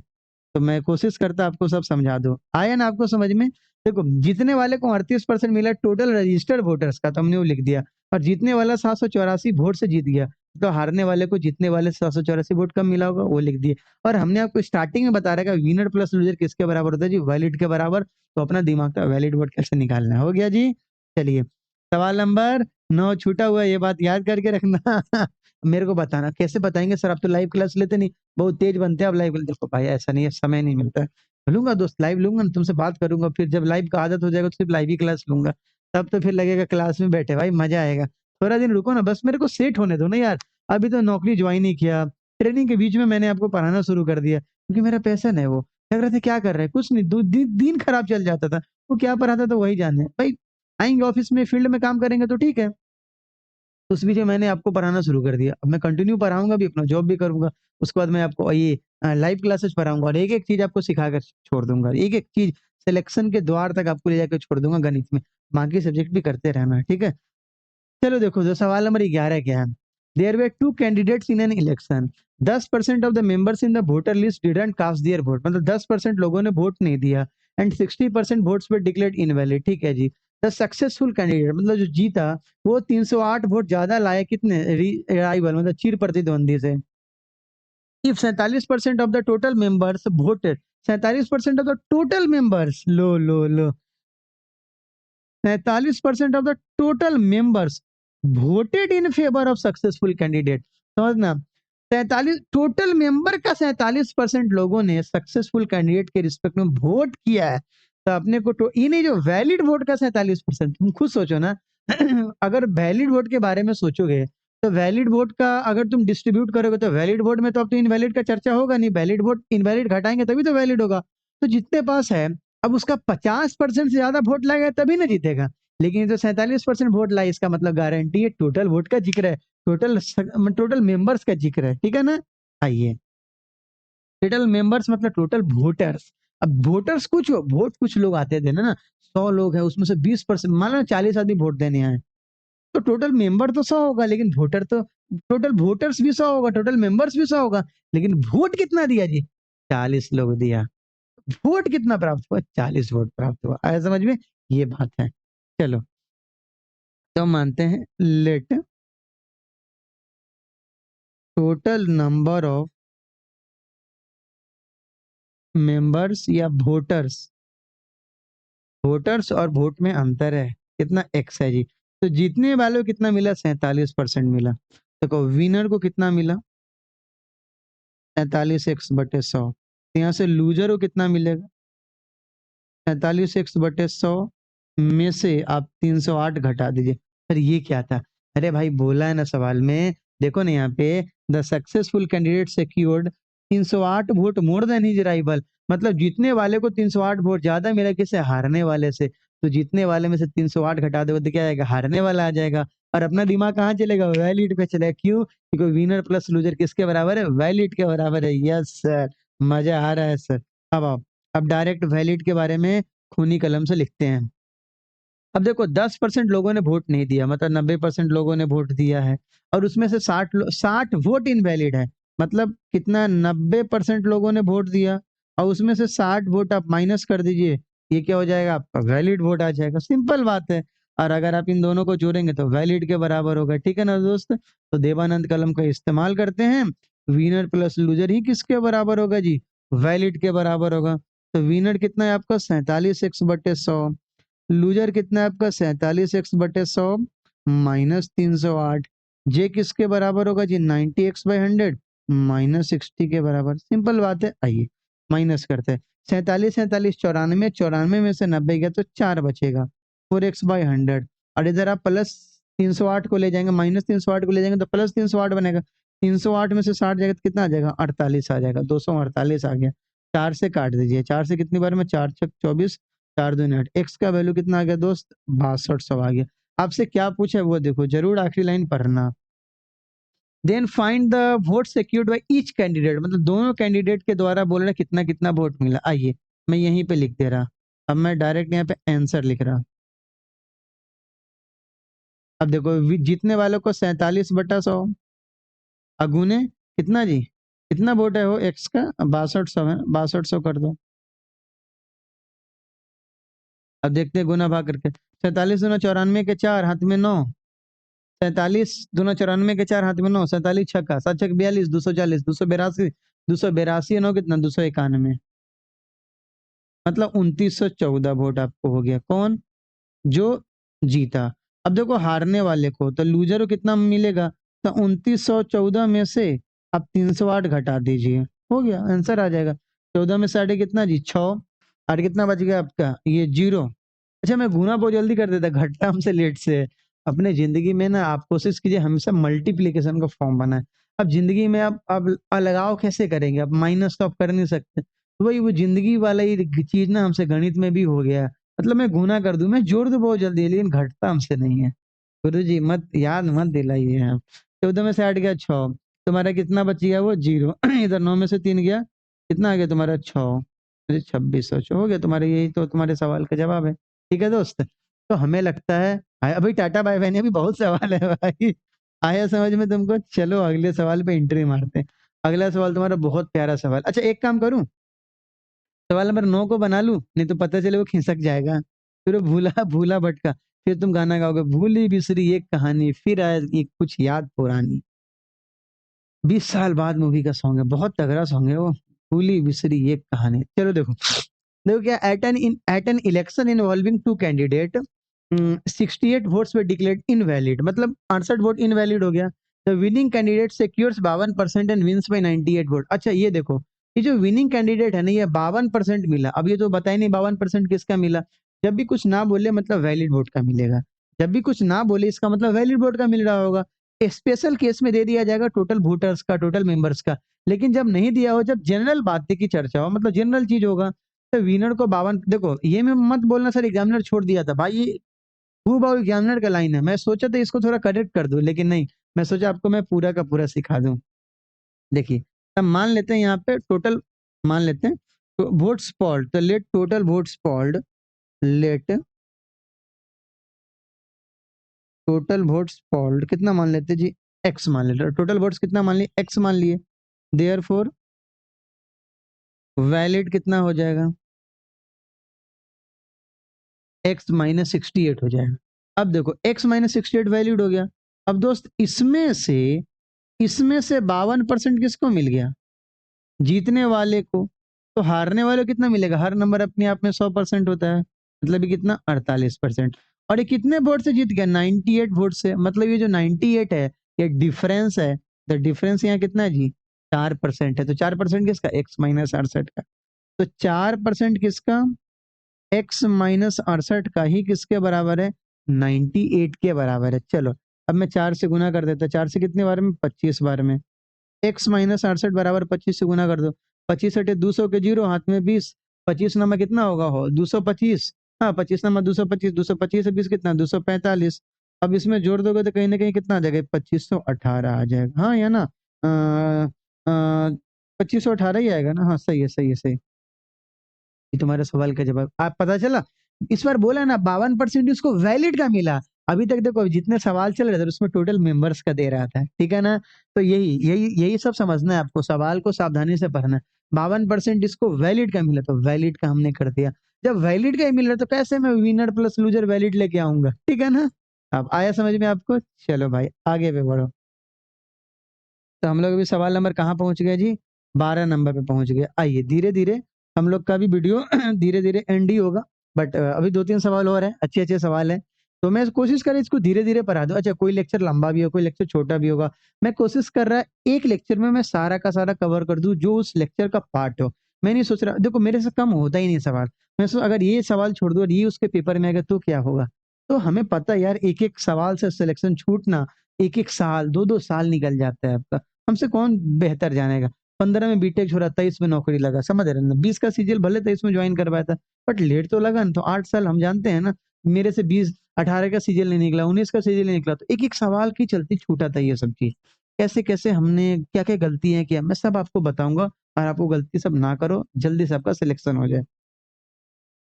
तो मैं कोशिश करता आपको सब समझा दूं। आया ना आपको समझ में? देखो, जीतने वाले को 38% मिला टोटल रजिस्टर्ड वोटर्स का, तो हमने वो लिख दिया, और जीतने वाला 784 वोट से जीत गया, तो हारने वाले को जीतने वाले 784 वोट कम मिला होगा, वो लिख दिए। और हमने आपको स्टार्टिंग में बता रखा विनर प्लस लूजर किसके बराबर होता है जी? वैलिड के बराबर। तो अपना दिमाग का वैलिड वोट कैसे निकालना है, हो गया जी। चलिए, सवाल नंबर 9 छूटा हुआ, ये बात याद करके रखना। मेरे को बताना कैसे बताएंगे सर, आप तो लाइव क्लास लेते नहीं, बहुत तेज बनते हैं आप लाइव। देखो भाई, ऐसा नहीं है, समय नहीं मिलता है। लूंगा दोस्त, लाइव लूंगा ना, तुमसे बात करूंगा, फिर जब लाइव का आदत हो जाएगा तो सिर्फ लाइव ही क्लास लूंगा, तब तो फिर लगेगा क्लास में बैठे भाई, मजा आएगा। थोड़ा दिन रुको ना, बस मेरे को सेट होने दो ना यार। अभी तो नौकरी ज्वाइन नहीं किया, ट्रेनिंग के बीच में मैंने आपको पढ़ाना शुरू कर दिया, क्योंकि मेरा पैशन है वो। लग रहा था क्या कर रहे हैं, कुछ नहीं, दिन खराब चल जाता था, वो क्या पढ़ाता था वही जाने भाई। आएंगे ऑफिस में, फील्ड में काम करेंगे तो ठीक है। उस बीच में मैंने आपको पढ़ाना शुरू कर दिया, अब मैं कंटिन्यू पढ़ाऊंगा भी, अपना जॉब भी करूंगा। उसके बाद मैं आपको ये लाइव क्लासेस पढ़ाऊंगा, और एक एक चीज आपको सिखा कर छोड़ दूंगा, एक एक चीज सिलेक्शन के द्वार तक आपको ले जाकर छोड़ दूंगा गणित में। बाकी सब्जेक्ट भी करते रहना, ठीक है। चलो देखो, जो सवाल नंबर 11 क्या है। There were two candidates in an election, 10% of the members in the voter list didn't cast their vote, मतलब 10% लोगों ने वोट नहीं दिया, and 60% votes were declared invalid, ठीक है जी। द सक्सेसफुल कैंडिडेट, मतलब जो जीता, वो 308 वोट ज्यादा लाए, कितने राइवल, मतलब चिर प्रतिद्वंदी से। If 47% of the total members voted, 47% of the total members, low 47% of the total members voted in favour of successful candidate, समझना। 47 टोटल मेंबर का 47% लोगों ने सक्सेसफुल कैंडिडेट के रिस्पेक्ट में वोट किया है, तो अपने को ये नहीं, जो वैलिड वोट का 47%, तुम खुद सोचो ना। अगर वैलिड वोट के बारे में सोचोगे, तो वैलिड वोट का अगर तुम डिस्ट्रीब्यूट करोगे, तो वैलिड वोट में तो अब तो इनवैलिड का चर्चा होगा नहीं, वैलिड वोट इनवैलिड घटाएंगे तभी तो वैलिड होगा। तो जितने पास है, अब उसका 50% से ज्यादा वोट लाएगा तभी ना जीतेगा। लेकिन ये तो 47% वोट लाए, इसका मतलब गारंटी है टोटल वोट का जिक्र है, टोटल मेंबर्स का जिक्र है, ठीक है ना। आइए, टोटल मेंबर्स मतलब टोटल वोटर्स। अब वोटर्स कुछ वोट, कुछ लोग आते थे ना, 100 लोग हैं, उसमें से 20%, मान लो 40 आदमी वोट देने आए, तो टोटल मेंबर तो 100 होगा, लेकिन वोटर तो, टोटल वोटर्स भी 100 होगा, टोटल मेंबर्स भी 100 होगा, लेकिन वोट कितना दिया जी? 40 लोग दिया। वोट कितना प्राप्त हुआ? 40 वोट प्राप्त हुआ। आया समझ में? ये बात है। चलो, तो मानते हैं, let total number of members या वोटर्स, वोटर्स और वोट में अंतर है, कितना? एक्स है जी। तो जीतने वालों को कितना मिला? 47% मिला। देखो, विनर को कितना मिला? 47x/100। तो यहाँ से लूजर को कितना मिलेगा? 47x/100 में से आप 308 घटा दीजिए। सर ये क्या था? अरे भाई, बोला है ना सवाल में, देखो ना यहाँ पे, the successful candidate secured 308 vote more than his rival, मतलब जीतने वाले को 308 वोट ज्यादा मिला किसे? हारने वाले से। तो जीतने वाले में से 308 घटा दो तो क्या आएगा? हारने वाला आ जाएगा। और अपना दिमाग कहाँ चलेगा? वैलिड पे चलेगा। क्यों? क्योंकि विनर प्लस लूजर किसके बराबर है? वैलिड के बराबर है। यस सर, मजा आ रहा है सर। अब आप, अब डायरेक्ट वैलिड के बारे में खूनी कलम से लिखते हैं। अब देखो, 10% लोगों ने वोट नहीं दिया, मतलब 90% लोगों ने वोट दिया है, और उसमें से 60 वोट इनवैलिड है, मतलब कितना? 90% लोगों ने वोट दिया, और उसमें से 60 वोट आप माइनस कर दीजिए, ये क्या हो जाएगा? आपका वैलिड वोट आ जाएगा। सिंपल बात है। और अगर आप इन दोनों को जोड़ेंगे तो वैलिड के बराबर होगा, ठीक है ना दोस्त। तो देवानंद कलम का इस्तेमाल करते हैं। विनर प्लस लूजर ही किसके बराबर होगा जी? वैलिड के बराबर होगा। तो विनर कितना है आपका? 47x/100। लूजर कितना है आपका? 47x/100 -308। जे किसके बराबर होगा जी? 90x/100 -60 के बराबर। सिंपल बात है। आइए माइनस करते हैं। 47 47 94, 94 में से 90 गया तो 4 बचेगा, 4x/100। और इधर आप प्लस 308 को ले जाएंगे, -308 को ले जाएंगे तो प्लस 308 बनेगा। 308 में से 60 जाएगा तो कितना आ जाएगा? 48 आ जाएगा। 248 आ गया। 4 से काट दीजिए, 4 से कितनी बार में? 4 6 24, 4 दूनी 8, एक्स का वैल्यू कितना आ गया दोस्त? 6200 आ गया। आपसे क्या पूछा है वो देखो, जरूर आखिरी लाइन पढ़ना। Then find the vote secured by each candidate, मतलब दोनों कैंडिडेट के द्वारा बोल रहे कितना कितना वोट मिला। आइए मैं यहीं पे लिख दे रहा, अब मैं डायरेक्ट यहाँ पे आंसर लिख रहा। अब देखो जीतने वालों को 47/100 अगुने कितना जी, कितना वोट है वो एक्स का? 6200 है, 6200 कर दो। अब देखते हैं गुना भाग करके। 47 दूना 94 के 4 हाथ में 9, 47 दूना 94 के 4 हाथ में 9, 47 छक्का 7 छक 42, 240, 282, 282 9 कितना 291, मतलब 2914 वोट आपको हो गया। कौन? जो जीता। अब देखो हारने वाले को तो लूजर को कितना मिलेगा? तो 2914 में से आप 308 घटा दीजिए, हो गया आंसर आ जाएगा। 14 में से 8 कितना जी? 6, और कितना बच गया आपका? ये 0। अच्छा मैं गुना बहुत जल्दी कर देता, घटता हमसे लेट से है। अपने जिंदगी में ना आप कोशिश कीजिए हमेशा मल्टीप्लीकेशन का फॉर्म बनाए। अब जिंदगी में आप अलगाव कैसे करेंगे? आप माइनस तो आप कर नहीं सकते, तो वही वो जिंदगी वाला ही चीज ना हमसे गणित में भी हो गया है। मतलब मैं गुना कर दूं, मैं जोड़ दूं बहुत जल्दी, लेकिन घटता हमसे नहीं है। गुरु जी मत याद मत दिलाइए आप। 14 में से 8 गया 6, तुम्हारा कितना बच गया? वो 0। इधर 9 में से 3 गया, कितना आ गया तुम्हारा? 6, 2600 हो गया तुम्हारे। यही तो तुम्हारे सवाल का जवाब है। ठीक है दोस्त, तो हमें लगता है अभी टाटा बाय बाय नहीं, अभी बहुत सवाल है भाई। आया समझ में तुमको? चलो अगले सवाल पे एंट्री मारते हैं। अगला सवाल तुम्हारा बहुत प्यारा सवाल। अच्छा एक काम करूं, सवाल नंबर 9 को बना लूं, नहीं तो पता चले वो खिसक जाएगा। फिर वो भूला भूला भटका, फिर तुम गाना गाओगे भूली बिसरी एक कहानी, फिर आएगी कुछ याद पुरानी। 20 साल बाद मूवी का सॉन्ग है, बहुत तगड़ा सॉन्ग है वो, भूली बिसरी एक कहानी। चलो देखो, देखो क्या, at an election involving two candidate 68 votes were declared invalid, मतलब 68 वोट इनवैलिड हो गया। The winning candidate secures 52% and wins by 98 vote. अच्छा ये देखो, ये जो विनिंग कैंडिडेट है ना, ये 52% मिला। अब ये तो बताए नहीं 52% किसका मिला। जब भी कुछ ना बोले मतलब वैलिड वोट का मिलेगा, जब भी कुछ ना बोले इसका मतलब वैलिड वोट का मिल रहा होगा। स्पेशल केस में दे दिया जाएगा टोटल वोटर्स का, टोटल मेंबर्स का। लेकिन जब नहीं दिया हो, जब जनरल बातें की चर्चा हो, मतलब जनरल चीज होगा, तो विनर को 52। देखो ये मैं मत बोलना सर एग्जामिनर छोड़ दिया था भाई, ये हूबहू एग्जामिनर का लाइन है। मैं सोचा था इसको थोड़ा करेक्ट कर दूं, लेकिन नहीं, मैं सोचा आपको मैं पूरा का पूरा सिखा दूं। देखिए, अब मान लेते हैं यहाँ पे टोटल, मान लेते हैं तो वोट्स पॉल्ड, तो let total votes polled, let total votes polled कितना मान लेते हैं जी? एक्स मान लेते हैं। टोटल वोट्स कितना मान लिए? एक्स मान लिए। देयरफॉर वैलिड कितना हो जाएगा? एक्स माइनस 68 हो जाएगा। अब देखो एक्स माइनस 68 वैलिड हो गया। अब दोस्त इसमें से 52% किसको मिल गया? जीतने वाले को। तो हारने वाले को कितना मिलेगा? हर नंबर अपने आप में 100% होता है, मतलब ये कितना? 48%। और ये कितने वोट से जीत गया? 98 वोट से। मतलब ये जो 98 है, ये डिफरेंस है। द डिफरेंस यहाँ कितना है जी? 4% है। तो 4% किसका? एक्स माइनस 68 का। तो 4% किसका? एक्स माइनस 68 का ही किसके बराबर है? 98 के बराबर है। चलो अब मैं 4 से गुना कर देता। 4 से कितने बार में? 25 बार में। एक्स माइनस 68 बराबर 25 से गुना कर दो। 25 अटे 200 के 0, हाथ में 20। 25 नंबर कितना होगा? हो 225। हाँ 25 नंबर 225, 225 से 20 कितना? 245। अब इसमें जोड़ दोगे तो कहीं ना कहीं कितना आ जाएगा? 2518 आ जाएगा। हाँ या ना? 2518 ही आएगा ना? हाँ सही है, सही है, सही। ये तुम्हारे सवाल का जवाब आप पता चला। इस बार बोला ना 52% उसको वैलिड का मिला। अभी तक देखो जितने सवाल चल रहे थे उसमें टोटल मेंबर्स का दे रहा था, ठीक है ना? तो यही यही यही सब समझना है आपको, सवाल को सावधानी से पढ़ना है। 52% इसको वैलिड का मिला, तो वैलिड का हमने कर दिया। जब वैलिड का ही मिल रहा तो कैसे मैं विनर प्लस लूजर वैलिड लेके आऊंगा? ठीक है ना? अब आया समझ में आपको? चलो भाई आगे पे बढ़ो। तो हम लोग अभी सवाल नंबर कहाँ पहुंच गए जी? 12 नंबर पे पहुंच गए। आइए धीरे धीरे हम लोग का भी वीडियो धीरे धीरे एंड ही होगा। बट अभी 2-3 सवाल और हैं, अच्छे अच्छे सवाल हैं। तो मैं कोशिश करें इसको धीरे धीरे पढ़ा दूं। अच्छा कोई लेक्चर लंबा भी हो, कोई लेक्चर छोटा भी होगा। मैं कोशिश कर रहा एक लेक्चर में मैं सारा का सारा कवर कर दूं जो उस लेक्चर का पार्ट हो। मैं नहीं सोच रहा, देखो मेरे से कम होता ही नहीं सवाल। अगर ये सवाल छोड़ दूं और ये उसके पेपर में आएगा तो क्या होगा? तो हमें पता है यार, एक एक सवाल से सिलेक्शन छूटना, एक एक साल 2-2 साल निकल जाता है आपका। हमसे कौन बेहतर जानेगा? 15 में बीटेक छोड़ा, 23 में नौकरी लगा, समझ रहे हैं ना? 20 का सीजीएल भले 23 में ज्वाइन करवाया था, बट लेट तो लगा ना, तो 8 साल हम जानते हैं ना, मेरे से 20 18 का सीजीएल नहीं निकला, 19 का सीजीएल नहीं निकला, तो एक-एक सवाल की चलती छूटा था ये सब चीज़। कैसे-कैसे हमने क्या-क्या गलतियाँ किया, मैं सब आपको बताऊँगा और आप वो गलती सब ना करो, जल्दी से आपका सिलेक्शन हो जाए।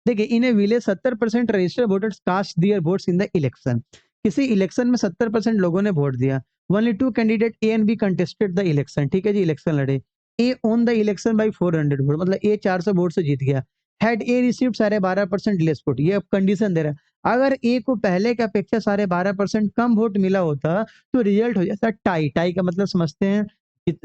देखिए, in a village 70% registered voters cast their votes in the election. किसी इलेक्शन में 70% लोगों ने वोट दिया। Only 2 candidate A and B contested the election. ठीक है जी, इलेक्शन लड़े। A won the election by 400 vote, मतलब ए 400 वोट से जीत गया। हैड ए रिसीव्ड साढ़े 12% लेस वोट, ये अब कंडीशन दे रहा है। अगर ए को पहले की अपेक्षा साढ़े 12% कम वोट मिला होता, तो रिजल्ट हो जाता टाई। टाई का मतलब समझते हैं?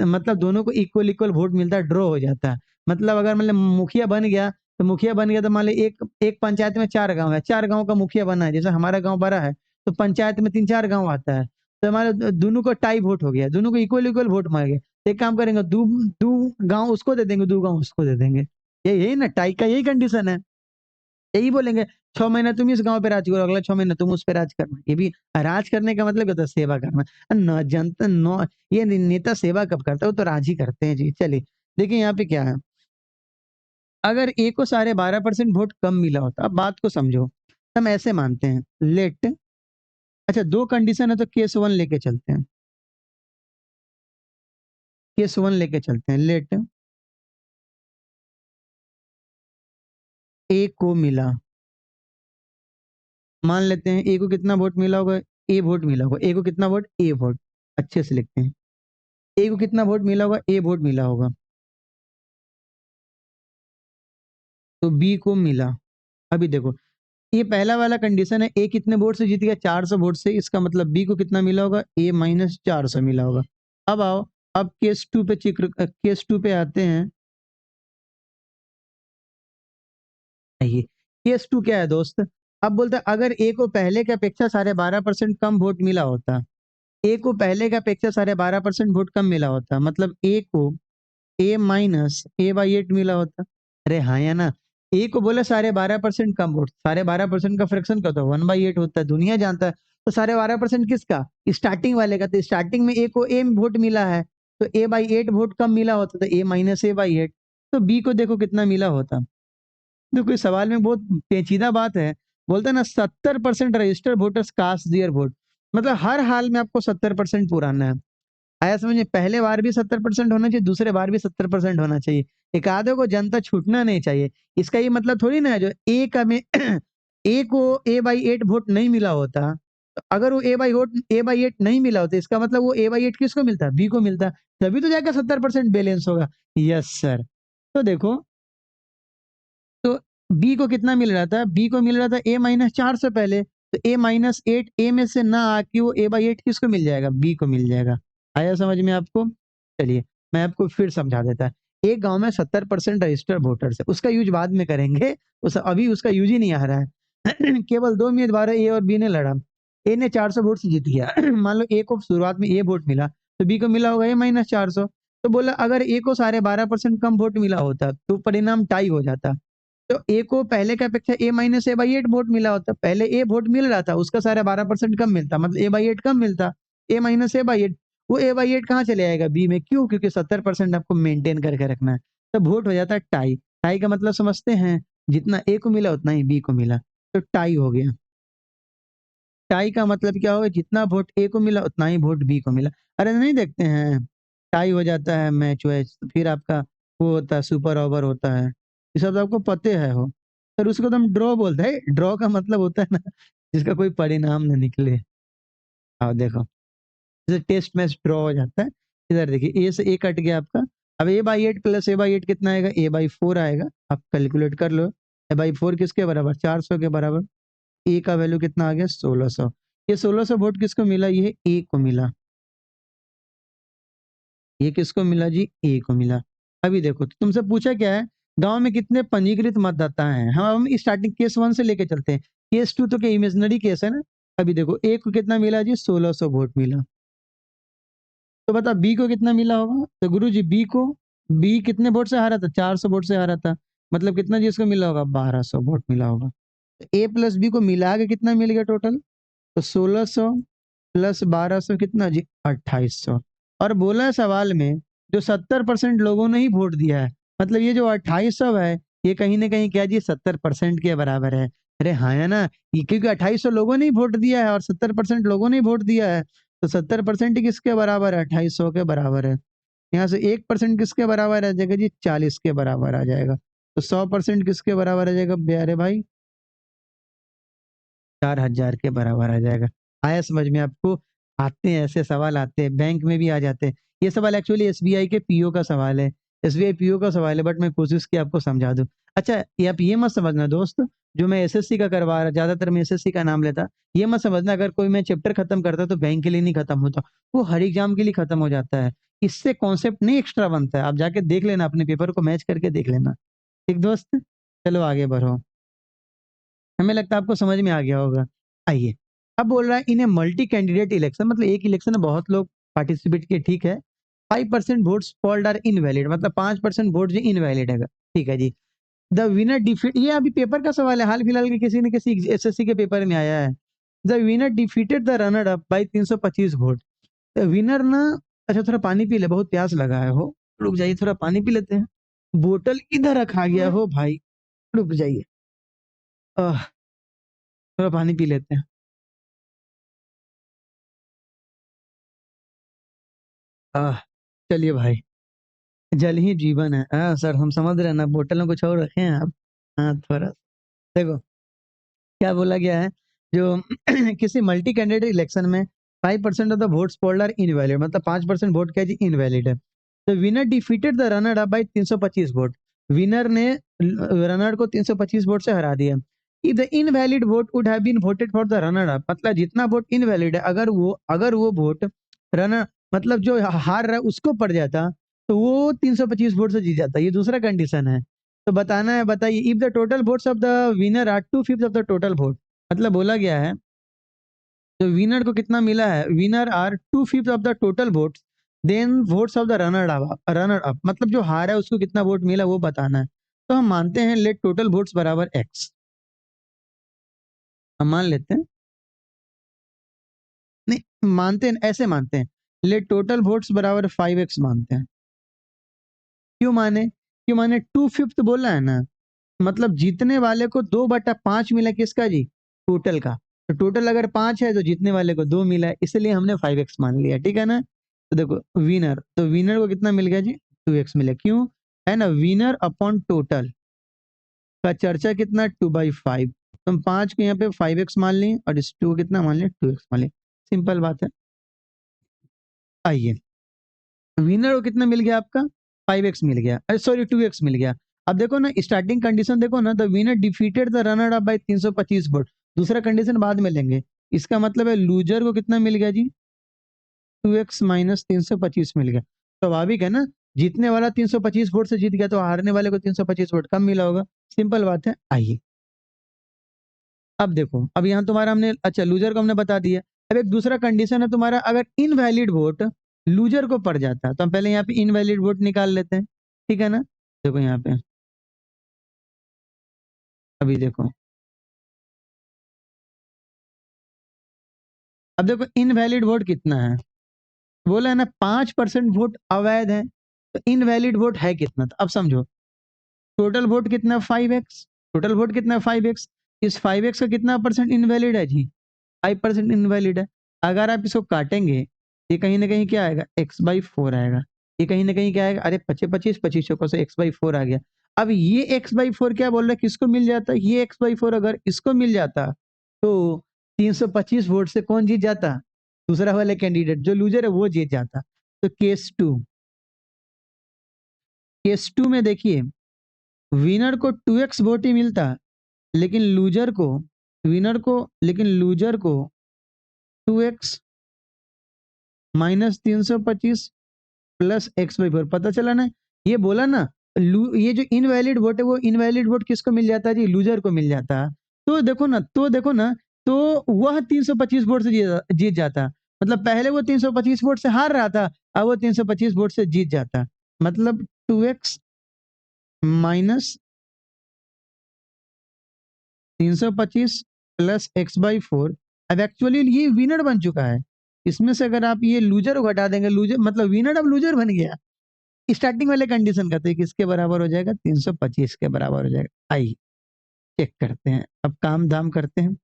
मतलब दोनों को इक्वल इक्वल वोट मिलता है, ड्रॉ हो जाता है। मतलब अगर मतलब मुखिया बन गया, तो मुखिया बन गया, तो मान ली एक एक पंचायत में 4 गाँव है, 4 गाँव का मुखिया बना है, जैसे हमारा गाँव बड़ा है, तो पंचायत में 3-4 गाँव आता है, तो हमारे दोनों को टाई वोट हो गया, दोनों को इक्वल-इक्वल वोट मार गए। एक काम करेंगे, दू दू गाँव उसको दे देंगे, 2 गाँव उसको दे देंगे। यही ना टाई का यही कंडीशन है। यही बोलेंगे 6 महीना तुम इस गाँव पे राज करो, अगला 6 महीना तुम उस पे राज करना। ये भी राज करने का मतलब क्या होता है? सेवा करना। न जनता नौ ये नेता सेवा कब करता है? वो तो राज ही करते हैं जी। चलिए, देखिए यहाँ पे क्या है, अगर ए को साढ़े 12% वोट कम मिला होता, अब बात को समझो, हम ऐसे मानते हैं, लेट अच्छा 2 कंडीशन है, तो केस 1 लेके चलते हैं। केस 1 लेके चलते हैं, लेट ए को मिला, मान लेते हैं ए को कितना वोट मिला होगा? ए वोट मिला होगा। ए को कितना वोट? ए वोट। अच्छे से लिखते हैं। ए को कितना वोट मिला होगा? ए वोट मिला होगा। तो बी को मिला। अभी देखो, ये पहला वाला कंडीशन है, ए कितने वोट से जीत गया? 400 वोट से, इसका मतलब बी को कितना मिला होगा? ए माइनस 400 मिला होगा। अब आओ, अब केस 2 पे केस 2 पे आते हैं। आइए, केस 2 क्या है दोस्त? अब बोलते हैं अगर ए को पहले की अपेक्षा साढ़े 12% कम वोट मिला होता, ए को पहले की अपेक्षा साढ़े 12% वोट कम मिला होता, मतलब ए को ए माइनस ए बाई 8 मिला होता। अरे हाँ या ना? ए को बोला साढ़े 12% कम वोट, साढ़े 12% का फ्रैक्शन क्या होता है? 1/8 होता है, दुनिया जानता है। तो साढ़े 12% किसका? स्टार्टिंग वाले का। तो स्टार्टिंग में ए को ए वोट मिला है, तो ए बाई 8 वोट कम मिला होता, तो ए माइनस ए बाई 8। तो बी को देखो कितना मिला होता। देखो, इस सवाल में बहुत पेचीदा बात है। बोलते हैं ना, 70% registered voters cast their vote, मतलब हर हाल में आपको 70% पुराना है। आया समझ में? पहले बार भी 70% होना चाहिए, दूसरे बार भी 70% होना चाहिए। एक आधे को जनता छूटना नहीं चाहिए। इसका ये मतलब थोड़ी ना है जो ए का में ए को ए बाई 8 वोट नहीं मिला होता, तो अगर वो ए बाई 8 नहीं मिला होता, इसका मतलब वो ए बाई 8 किसको मिलता? बी को मिलता। तभी तो जाकर 70% बैलेंस होगा। Yes sir. तो देखो, तो बी को कितना मिल रहा था? बी को मिल रहा था ए माइनस 4 से पहले, तो ए माइनस 8 ए में से ना आके वो ए बाई 8 किसको मिल जाएगा? बी को मिल जाएगा। आया समझ में आपको? चलिए, मैं आपको फिर समझा देता। एक गाँव में 70% रजिस्टर्ड वोटर्स है, उसका यूज़ बाद में करेंगे, अभी उसका यूज़ ही नहीं आ रहा है। केवल 2 उम्मीदवार ए और बी ने लड़ा। ए ने 400 वोट से जीत गया। मान लो ए को शुरुआत में ए वोट मिला, तो बी को मिला होगा ए माइनस 400। तो बोला अगर ए को साढ़े 12% कम वोट मिला होता, तो परिणाम टाई हो जाता। तो ए को पहले की अपेक्षा ए माइनस ए बाई 8 वोट मिला होता। पहले ए वोट मिल रहा था, उसका साढ़े 12% कम मिलता, मतलब ए बाई 8 कम मिलता। ए माइनस ए बाई 8, वो ए बाई 8 कहाँ चले आएगा? बी में। क्यों? क्योंकि 70% आपको मेंटेन करके रखना है। तब वोट हो जाता है टाई। टाई का मतलब समझते हैं? जितना ए को मिला उतना ही बी को मिला, तो टाई हो गया। टाई का मतलब क्या होगा? जितना वोट ए को मिला उतना ही वोट बी को मिला। अरे नहीं देखते हैं, टाई हो जाता है मैच वैच, फिर आपका वो होता है सुपर ओवर होता है। ये सब तो आपको पते है हो। सर उसको तो हम ड्रॉ बोलते हैं। ड्रॉ का मतलब होता है ना, जिसका कोई परिणाम ना निकले। आओ देखो, जैसे टेस्ट मैच ड्रॉ हो जाता है। इधर देखिए, ए से ए कट गया आपका। अब ए बाई 8 प्लस ए बाई 8 कितना आएगा? ए बाई 4 आएगा। आप कैलकुलेट कर लो। ए बाई 4 किसके बराबर? 400 के बराबर। ए का वैल्यू कितना आ गया? 1600। ये 1600 वोट किसको मिला? ये ए को मिला। ये किसको मिला जी? ए को मिला। अभी देखो, तो तुमसे पूछा क्या है? गांव में कितने पंजीकृत मतदाता हैं? हम स्टार्टिंग केस 1 से लेके चलते हैं। केस 2 तो क्या इमेजिनरी केस है ना। अभी देखो, ए को कितना मिला जी? 1600 वोट मिला। तो बता बी को कितना मिला होगा? तो गुरु जी बी कितने वोट से हारा था? 400 वोट से हारा था। मतलब कितना जी इसको मिला होगा? 1200 वोट मिला होगा। ए प्लस बी को मिला के कितना मिल गया टोटल? तो 1600 प्लस 1200 कितना जी? 2800। और बोला है सवाल में, जो 70% लोगों ने ही वोट दिया है। मतलब ये जो 2800 है, ये कहीं न कहीं क्या जी 70% के बराबर है। अरे हाँ, है ना? ये क्योंकि 2800 लोगों ने ही वोट दिया है और 70% लोगों ने ही वोट दिया है, तो 70% ही किसके बराबर है? 2800 के बराबर है। यहाँ से 1% किसके बराबर आ जाएगा जी? 40 के बराबर आ जाएगा। तो 100% किसके बराबर आ जाएगा प्यारे भाई? 4000 के बराबर आ जाएगा। आया समझ में आपको? आते हैं ऐसे सवाल आते हैं, बैंक में भी आ जाते हैं। ये सवाल एक्चुअली एसबीआई के पीओ का सवाल है। एसबीआई पीओ का सवाल है बट मैं कोशिश की आपको समझा दूँ। अच्छा, ये आप ये मत समझना दोस्त, जो मैं एसएससी का करवा रहा ज़्यादातर मैं एसएससी का नाम लेता। ये मत समझना अगर कोई मैं चैप्टर खत्म करता तो बैंक के लिए नहीं खत्म होता। वो हर एग्ज़ाम के लिए खत्म हो जाता है। इससे कॉन्सेप्ट नहीं एक्स्ट्रा बनता है। आप जाके देख लेना, अपने पेपर को मैच करके देख लेना। ठीक दोस्त? चलो आगे बढ़ो। हमें लगता है आपको समझ में आ गया होगा। आइए, अब बोल रहा है इन ए मल्टी कैंडिडेट इलेक्शन, मतलब एक इलेक्शन में बहुत लोग पार्टिसिपेट किए, ठीक है। 5% वोट्स पोल्ड आर इनवैलिड, मतलब 5% वोट जो इनवैलिड है। ठीक है जी। द विनर डिफीट, ये अभी पेपर का सवाल है, हाल फिलहाल के किसी न किसी एसएससी के पेपर में आया है। The winner defeated the runner up by 325 vote. Winner ना, अच्छा थोड़ा पानी पी ले, बहुत प्यास लगा है हो। रुक जाइए, थोड़ा पानी पी लेते हैं। बोतल इधर रखा गया हो भाई, रुक जाइए। आह, थोड़ा पानी पी लेते हैं। आह, चलिए भाई, जल ही जीवन है। हाँ सर, हम समझ रहे हैं ना, बोतल में कुछ और रखे हैं आप। हाँ थोड़ा देखो क्या बोला गया है। जो किसी मल्टी कैंडिडेट इलेक्शन में 5% of the votes polled are invalid, मतलब 5% वोट क्या जी इनवैलिड है। तो winner defeated the runner up by 325 vote. Winner ने रनर को 325 वोट से हरा दिया। If the invalid vote would have been voted for the runner up, मतलब जितना वोट इनवैलिड है, अगर वो वोट रनर, मतलब जो हार रहा है उसको पड़ जाता, तो वो 325 वोट से जीत जाता। ये दूसरा कंडीशन है। तो बताना है, बताइए। If the total votes of the winner are 2/5 of the total vote, मतलब बोला गया है तो विनर को कितना मिला है, winner are 2/5 of the total votes, then votes of the runner up, मतलब जो हार है उसको कितना वोट मिला वो बताना है। तो हम मानते हैं लेट टोटल वोट्स बराबर एक्स, हम मान लेते हैं। नहीं मानते हैं, ऐसे मानते हैं, लेट टोटल वोट्स बराबर 5x मानते हैं। क्यों माने 2/5 बोला है ना, मतलब जीतने वाले को 2/5 मिला, किसका जी? टोटल का। तो टोटल अगर 5 है तो जीतने वाले को 2 मिला है, इसलिए हमने 5x मान लिया, ठीक है ना। तो देखो विनर, तो विनर को कितना मिल गया जी? 2x मिला। क्यों? है ना, विनर अपॉन टोटल का चर्चा कितना? 2/5। तो हम 5 को यहाँ पे 5x मान लें और इस 2 कितना मान लें? 2x मान लें। सिंपल बात है। आइए, विनर को कितना मिल गया आपका? 5x मिल गया, अरे सॉरी 2x मिल गया। अब देखो ना, स्टार्टिंग कंडीशन देखो ना, the winner defeated the runner up by 325 vote. दूसरा कंडीशन बाद में लेंगे। इसका मतलब है लूजर को कितना मिल गया जी? 2x माइनस 325 मिल गया। स्वाभाविक है ना, जीतने वाला 325 वोट से जीत गया, तो हारने वाले को 325 वोट कम मिला होगा। सिंपल बात है। आइए, अब देखो, अब यहाँ तुम्हारा हमने, अच्छा लूजर को हमने बता दिया। अब एक दूसरा कंडीशन है तुम्हारा, अगर इनवैलिड वोट लूजर को पड़ जाता है, तो हम पहले यहाँ पे इनवैलिड वोट निकाल लेते हैं, ठीक है ना। देखो यहाँ पे, अभी देखो, अब देखो इनवैलिड वोट कितना है। बोला है ना 5% वोट अवैध है, तो इनवैलिड वोट है कितना? तो अब समझो, टोटल वोट कितना है? 5x। टोटल वोट कितना है? 5x। इस 5x का कितना परसेंट इनवैलिड है जी? 5% इनवैलिड है। अगर आप इसको काटेंगे, ये कहीं ना कहीं क्या आएगा? x/4 आएगा। ये कहीं ना कहीं क्या आएगा? अरे 25 25 चौकों से x/4 आ गया। अब ये x/4 क्या बोल रहा है, किसको मिल जाता? ये x/4 अगर इसको मिल जाता, तो 325 वोट से कौन जीत जाता? दूसरा वाले कैंडिडेट जो लूजर है वो जीत जाता। तो केस टू में देखिए, विनर को 2x वोट ही मिलता, लेकिन लूजर को, लेकिन लूजर को 2x माइनस 325 प्लस x/4, पता चला ना। ये बोला ना, ये जो इनवैलिड वोट है, वो इनवैलिड वोट किसको मिल जाता है जी? लूजर को मिल जाता। तो देखो ना, तो वह 325 वोट से जीत जाता। मतलब पहले वो 325 वोट से हार रहा था, अब वो 325 वोट से जीत जाता। मतलब 2x माइनस 325 प्लस x/4। अब एक्चुअली ये विनर बन चुका है। इसमें से अगर आप ये लूजर को हटा देंगे, लूजर मतलब विनर अब लूजर बन गया। स्टार्टिंग वाले कंडीशन का, तो ये किसके बराबर हो जाएगा? 325 के बराबर हो जाएगा। आइए चेक करते हैं, अब काम धाम करते हैं,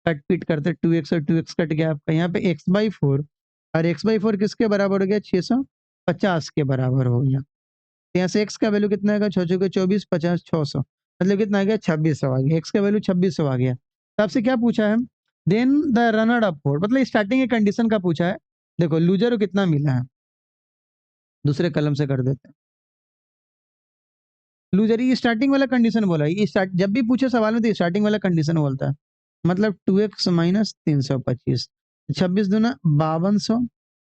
कट पीट करते हैं। 2x और 2x कट गया आपका, यहाँ पे x/4 और x/4 किसके बराबर हो गया? 650 के बराबर हो गया। तो यहाँ से x का वैल्यू कितना आएगा? 6 चौके 24, 50 600, मतलब कितना आ गया? 2600 आ गया। x का वैल्यू 2600 आ गया। तो आपसे क्या पूछा है? Then the runner up vote, मतलब स्टार्टिंग के कंडीशन का पूछा है। देखो लूजर को कितना मिला है, दूसरे कलम से कर देते हैं। लूजर ये स्टार्टिंग वाला कंडीशन बोला है, ये स्टार्ट जब भी पूछे सवाल में तो स्टार्टिंग वाला कंडीशन बोलता है। मतलब 2x माइनस 325, 26 दूना 5200,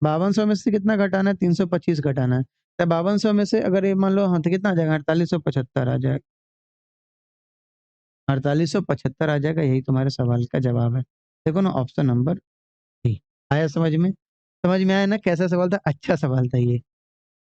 5200 में से कितना घटाना है? 325 घटाना है। तो 5200 में से अगर ये मान लो, हाँ तो कितना आ जाएगा? 4875 आ जाएगा, 4875 आ जाएगा। यही तुम्हारे सवाल का जवाब है। देखो ना, ऑप्शन नंबर डी। आया समझ में? समझ में आया ना कैसा सवाल था? अच्छा सवाल था ये।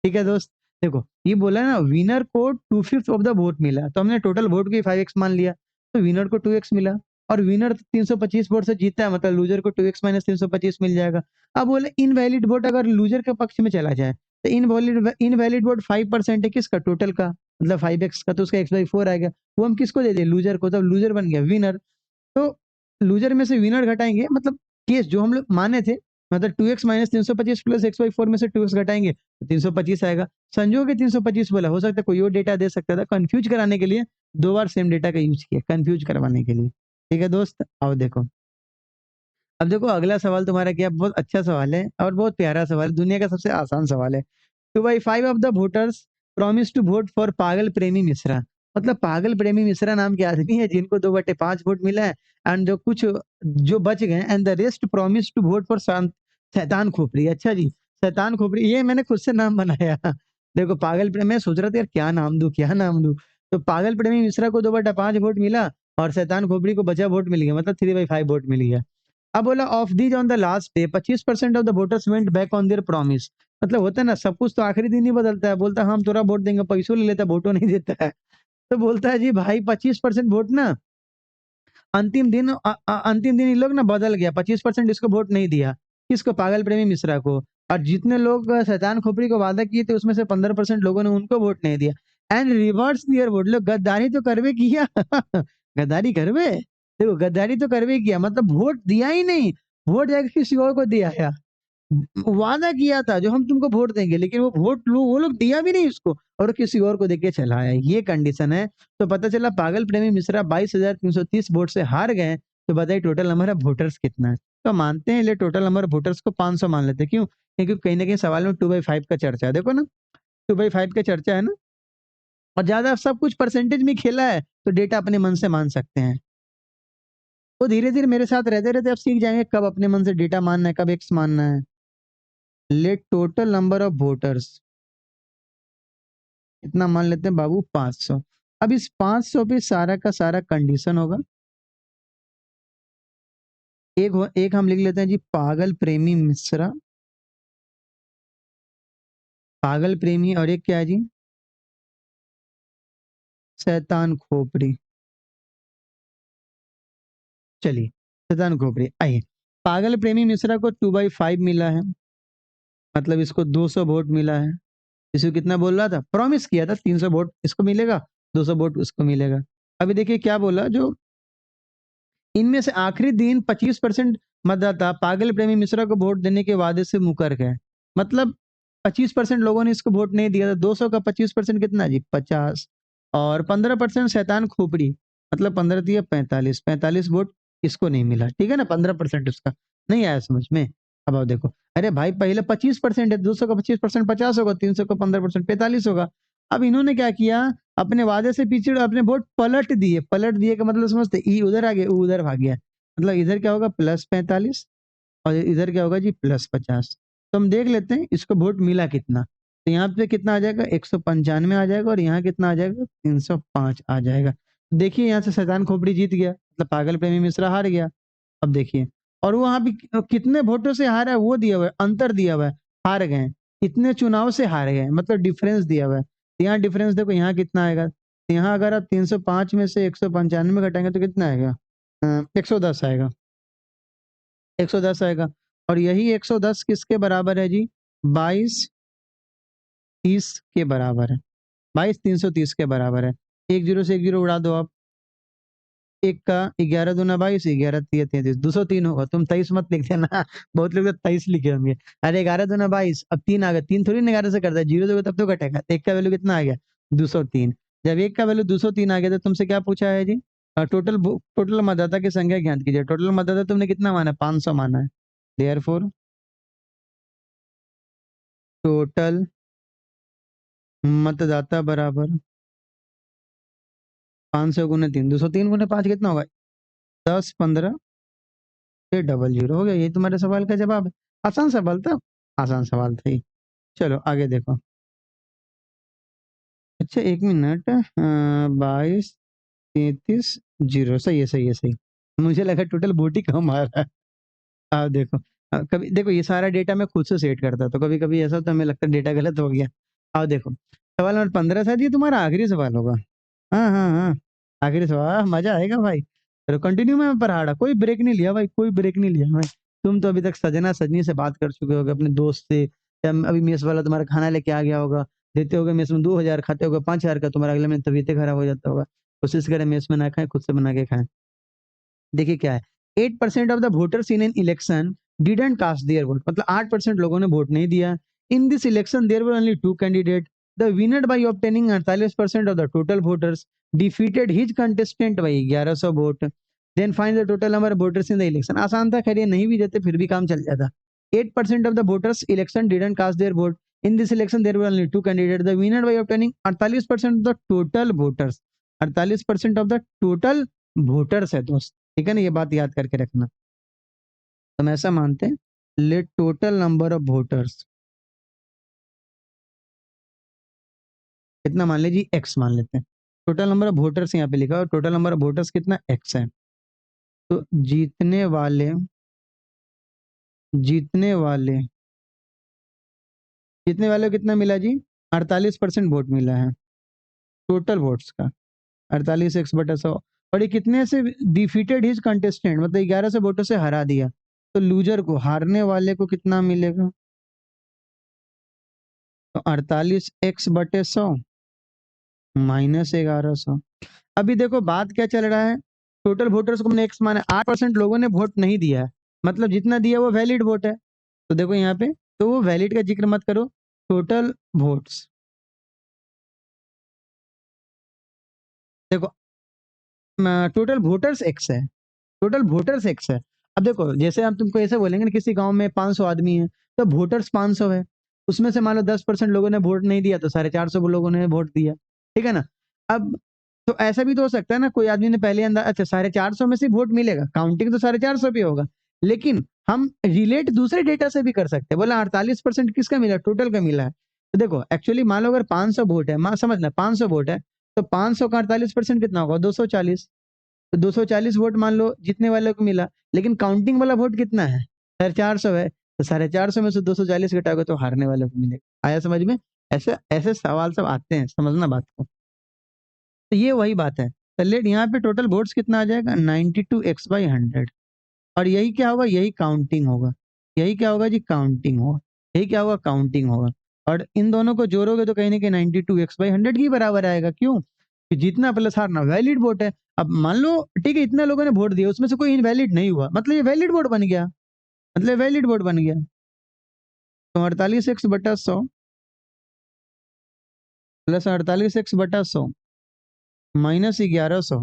ठीक है दोस्त, देखो ये बोला है ना, विनर को 2/5 ऑफ द वोट मिला, तो हमने टोटल वोट की 5x मान लिया, तो विनर को 2x मिला। और विनर 325 वोट से जीता है, मतलब लूजर को 2x माइनस 325 मिल जाएगा। अब बोले इनवैलिड वोट अगर लूजर के पक्ष में चला जाए, तो इनवैलिड वोट 5% है किसका? टोटल का, मतलब 5x का, तो उसका x/4 आएगा। वो हम किसको दे दें? लूजर को, तब लूजर बन गया विनर। तो लूजर में से विनर घटाएंगे, मतलब केस जो हम लोग माने थे, मतलब 2x माइनस 325 प्लस x/4 में से 2x घटाएंगे तो 325 आएगा। संजोग के 325 बोला, हो सकता है कोई और डेटा दे सकता था, कंफ्यूज कराने के लिए 2 बार सेम डेटा का यूज किया, कंफ्यूज करवाने के लिए। ठीक है दोस्त, आओ देखो। अब देखो अगला सवाल तुम्हारा क्या, बहुत अच्छा सवाल है और बहुत प्यारा सवाल, दुनिया का सबसे आसान सवाल है। 2/5 of the voters promise to vote for Pagal Premi Mishra, मतलब पागल प्रेमी मिश्रा नाम के आदमी है जिनको 2/5 वोट मिला है, एंड जो कुछ जो बच गए, and the rest promise to vote for Shaitan Khopdi. अच्छा जी, शैतान खोपड़ी ये मैंने खुद से नाम बनाया। देखो पागल प्रेमी, मैं सोच रहा था यार क्या नाम दूं, क्या नाम दूं। तो पागल प्रेमी मिश्रा को 2/5 वोट मिला, और शैतान खोपड़ी को बचा वोट मिल गया, मतलब 3/5 वोट मिल गया। अब बोला of these on the last day 25% of the voters went back on their promise, मतलब होता है ना सब कुछ तो आखिरी दिन ही बदलता है, बोलता है हम तोरा वोट देंगे, पैसों ले लेता है, वोटों नहीं देता है। तो बोलता है जी भाई 25% वोट ना अंतिम दिन इन लोग ना बदल गया, 25% इसको वोट नहीं दिया, किसको? पागल प्रेमी मिश्रा को। और जितने लोग शैतान खोपड़ी को वादा किए थे उसमें से 15% लोगों ने उनको वोट नहीं दिया, एंड रिवर्स दियर वोट। लोग गद्दारी तो करवे किया। गद्दारी करवे, देखो गद्दारी तो करवे किया, मतलब वोट दिया ही नहीं, वोट जाकर किसी और को दिया है। वादा किया था जो हम तुमको वोट देंगे, लेकिन वो लोग दिया भी नहीं उसको, और किसी और को देके चला आया, ये कंडीशन है। तो पता चला पागल प्रेमी मिश्रा 22,330 वोट से हार गए। तो बताइए टोटल नंबर ऑफ वोटर्स कितना है? तो मानते हैं ले टोटल नंबर ऑफ वोटर्स को 500 मान लेते हैं, क्यों? क्योंकि कहीं ना कहीं सवाल में 2/5 का चर्चा है, देखो ना 2/5 का चर्चा है ना, और ज्यादा सब कुछ परसेंटेज में खेला है, तो डेटा अपने मन से मान सकते हैं। तो धीरे धीरे मेरे साथ रहते रहते आप सीख जाएंगे कब अपने मन से डेटा मानना है, कब एक्स मानना है। Let total number of voters इतना मान लेते हैं बाबू 500। अब इस 500 पे सारा का सारा कंडीशन होगा। एक हम लिख लेते हैं जी पागल प्रेमी मिश्रा, पागल प्रेमी, और एक क्या है जी? शैतान खोपड़ी। चलिए शैतान खोपड़ी, आइए। पागल प्रेमी मिश्रा को 2/5 मिला है, मतलब इसको 200 वोट मिला है। इसको कितना बोल रहा था? प्रॉमिस किया था 300 वोट इसको मिलेगा, 200 वोट उसको मिलेगा। अभी देखिए क्या बोला, जो इनमें से आखिरी दिन 25% मतदाता पागल प्रेमी मिश्रा को वोट देने के वादे से मुकर गए, मतलब 25% लोगों ने इसको वोट नहीं दिया था। 200 का 25% कितना जी? 50। और 15% शैतान खोपड़ी, मतलब 15 दिया 45, 45 वोट इसको नहीं मिला, ठीक है ना, 15% उसका नहीं आया समझ में। अब आओ देखो, अरे भाई पहले 25% है, 200 का 25% 50 होगा, 300 का 15% 45 होगा। अब इन्होंने क्या किया, अपने वादे से पीछे अपने वोट पलट दिए। पलट दिए का मतलब समझते, ई उधर आ गया, ऊ उधर भाग गया, मतलब इधर क्या होगा? +45, और इधर क्या होगा जी? +50। तो हम देख लेते हैं इसको वोट मिला कितना। तो यहाँ पे कितना आ जाएगा? 195 आ जाएगा, और यहाँ कितना आ जाएगा? 305 आ जाएगा। देखिए यहाँ से शैतान खोपड़ी जीत गया, मतलब पागल प्रेमी मिश्रा हार गया। अब देखिए, और वो वहां भी कितने वोटों से हारा है वो दिया हुआ है, अंतर दिया हुआ है, हार गए इतने चुनाव से हार गए, मतलब डिफरेंस दिया हुआ है। तो यहाँ डिफरेंस देखो यहाँ कितना आएगा। तो यहाँ अगर आप 305 में से 195 घटाएंगे तो कितना आएगा? 110 आएगा, 110 आएगा। और यही 110 किसके बराबर है जी? 22 30 के बराबर है। 22,330 के बराबर है। 1 जीरो से 1 जीरो उड़ा दो आप। 1 का 11 दूना 22, 11 तिया 33, 203 होगा। तुम 23 मत लिख देना। बहुत लोग तो 23 लिखे होंगे। अरे 11 दूना 22, अब 3 आ गया। 3 थोड़ी ना 11 से कटता है, जीरो दोगे तब तो कटेगा। 1 का वैल्यू कितना आ गया? 203। जब 1 का वैल्यू 203 आ गया तो तुमसे क्या पूछा है जी? टोटल मतदाता की संख्या ज्ञात कीजिए। टोटल मतदाता तुमने कितना माना है? 500 माना है। देयरफॉर टोटल मतदाता बराबर 500 गुने 3, 203 गुने 5 कितना होगा? 10, 15 फिर डबल जीरो हो गया। यही तुम्हारे सवाल का जवाब है। आसान सवाल था। आसान सवाल था ये। चलो आगे देखो। अच्छा 1 मिनट, 22, 33, जीरो, सही है सही है सही। मुझे लगा टोटल वोट ही कम आ रहा है। देखो, कभी देखो ये सारा डेटा मैं खुद से सेट करता, तो कभी कभी ऐसा होता है हमें लगता है डेटा गलत हो गया। देखो सवाल नंबर 15 शायद ये तुम्हारा आखिरी सवाल होगा। हाँ हाँ हाँ, आखिरी सवाल, मजा आएगा भाई। चलो कंटिन्यू में पढ़ा, कोई ब्रेक नहीं लिया भाई, कोई ब्रेक नहीं लिया मैं। तुम तो अभी तक सजना सजनी से बात कर चुके होगे अपने दोस्त से, या अभी मेस वाला तुम्हारा खाना लेके आ गया होगा, देते होगे मेस में 2,000, खाते होगे 5,000 का, तुम्हारा अगले में तबीयत खराब हो जाता होगा। कोशिश करें मेस में ना खाएं, खुद से बना के खाएं। देखिए क्या है, 8% of the voters in an election didn't cast their vote, मतलब 8% लोगों ने वोट नहीं दिया। In this election there were only 2 candidate. The winner by obtaining 48% of the total voters defeated his contestant by 1100 vote. Then find the total number of voters in the election. आसान था, खैर ये नहीं भी देते फिर भी काम चल जाता। 8% of the voters election didn't cast their vote. In this election there were only 2 candidate. The winner by obtaining 48% of the total voters. 48% of the total voters है दोस्त, ठीक है ना? ये बात याद करके रखना। हम ऐसा मानते हैं, let total number of voters कितना मान लीजिए, एक्स मान लेते हैं। टोटल नंबर ऑफ वोटर्स यहाँ पे लिखा और टोटल नंबर ऑफ वोटर्स कितना? एक्स है। तो जीतने वाले जीतने वाले को कितना मिला जी? 48% वोट मिला है टोटल वोट्स का। 48 x/100। और ये कितने से डिफीटेड हिज कंटेस्टेंट, मतलब 11 से वोटों से हरा दिया। तो लूजर को, हारने वाले को कितना मिलेगा? तो 48 x/100 -1100। अभी देखो बात क्या चल रहा है, टोटल वोटर्स को हमने एक्स माना, 8% लोगों ने वोट नहीं दिया है, मतलब जितना दिया वो वैलिड वोट है। तो देखो यहाँ पे, तो वो वैलिड का जिक्र मत करो, टोटल वोट्स। देखो टोटल वोटर्स एक्स है, टोटल वोटर्स एक्स है। अब देखो जैसे हम तुमको ऐसे बोलेंगे ना, किसी गांव में 500 आदमी है, तो वोटर्स 500 है, उसमें से मान लो 10% लोगों ने वोट नहीं दिया, तो 450 लोगों ने वोट दिया, ठीक है ना? अब तो ऐसा भी तो हो सकता है ना, कोई आदमी ने पहले अंदर, अच्छा 450 में से वोट मिलेगा, काउंटिंग तो 450 पे होगा, लेकिन हम रिलेट दूसरे डेटा से भी कर सकते हैं। बोला 48% किसका मिला? टोटल का मिला है। तो देखो एक्चुअली मान लो अगर 500 वोट है, मान समझना 500 वोट है, तो 500 का 48% कितना होगा? 240। तो 240 वोट मान लो जीतने वाले को मिला, लेकिन काउंटिंग वाला वोट कितना है? 450 है, तो 450 में से 240 घटाओगे तो हारने वाले को मिलेगा। आया समझ में? ऐसे ऐसे सवाल सब आते हैं, समझना बात को। तो ये वही बात है। तो लेट यहाँ पे टोटल वोट्स कितना आ जाएगा? 92 x/100। और यही क्या होगा? यही काउंटिंग होगा। यही क्या होगा जी? काउंटिंग होगा। यही क्या होगा? काउंटिंग होगा। और इन दोनों को जोड़ोगे तो कहीं ना कहीं 92 x/100 की बराबर आएगा। क्यों? कि जीतना प्लस हारना वैलिड वोट है। अब मान लो ठीक है, इतने लोगों ने वोट दिया, उसमें से कोई इनवैलिड नहीं हुआ, मतलब ये वैलिड वोट बन गया, मतलब वैलिड वोट बन गया। तो 48 x/100 प्लस 48 x/100 -1100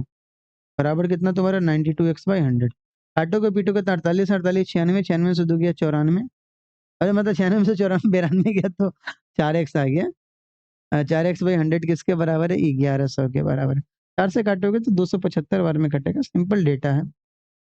बराबर कितना तुम्हारा? 92 x/100। काटोगे पीटोगे तो 48 48 96, 96 से 2 गया 94। अरे मतलब 96 से 94 92 गया तो 4x आ गया। 4x/100 किसके बराबर है? 1100 के बराबर है। 4 से काटोगे तो 275 बार में कटेगा, सिंपल डेटा है।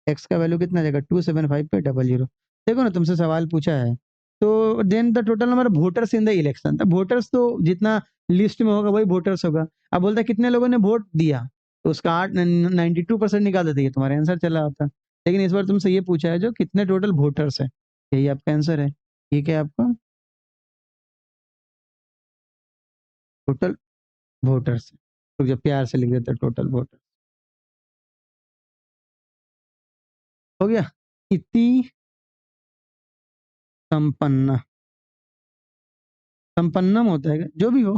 एक्स का वैल्यू कितना जाएगा? 275 पे डबल जीरो। देखो ना, तुमसे सवाल पूछा है। तो then the total number voters in the election, तो वोटर्स तो जितना लिस्ट में होगा वही वोटर्स होगा। अब बोलता है कितने लोगों ने वोट दिया, तो उसका 92% निकाल देते, ये तुम्हारा आंसर चला आता। लेकिन इस बार तुमसे ये पूछा है जो कितने टोटल वोटर्स है, यही आपका आंसर है। ठीक है, आपका टोटल वोटर्स। तो जब प्यार से लिख देते टोटल वोटर, हो गया। इति संपन्न। संपन्नम होता है क्या? जो भी हो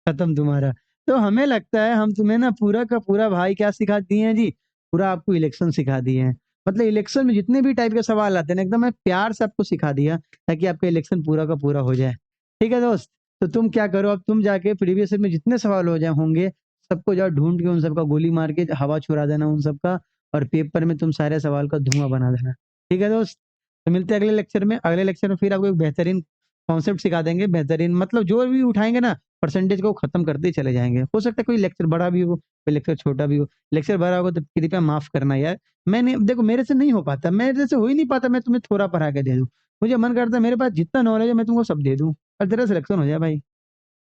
खत्म तुम्हारा। तो हमें लगता है हम तुम्हें ना पूरा का पूरा भाई क्या सिखा दिए हैं जी, पूरा आपको इलेक्शन सिखा दिए हैं। मतलब इलेक्शन में जितने भी टाइप के सवाल आते हैं ना एकदम मैं प्यार से आपको सिखा दिया ताकि आपका इलेक्शन पूरा का पूरा हो जाए। ठीक है दोस्त? तो तुम क्या करो, अब तुम जाके प्रीवियस ईयर में जितने सवाल हो जाए होंगे सबको जाओ ढूंढ के उन सबका गोली मार के हवा छुड़ा देना उन सबका, और पेपर में तुम सारे सवाल का धुआं बना देना। ठीक है दोस्त? तो मिलते हैं अगले लेक्चर में। अगले लेक्चर में फिर आपको एक बेहतरीन कॉन्सेप्ट सिखा देंगे, बेहतरीन मतलब जो भी उठाएंगे ना परसेंटेज को खत्म करते ही चले जाएंगे। हो सकता है कोई लेक्चर बड़ा भी हो, कोई लेक्चर छोटा भी हो। लेक्चर बड़ा होगा तो कृपया माफ करना यार। मैंने देखो मेरे से नहीं हो पाता, मेरे से हो ही नहीं पाता मैं तुम्हें थोड़ा पढ़ा के दे दूं। मुझे मन करता है मेरे पास जितना नॉलेज है मैं तुमको सब दे दूं और तेरा सिलेक्शन हो जाए भाई।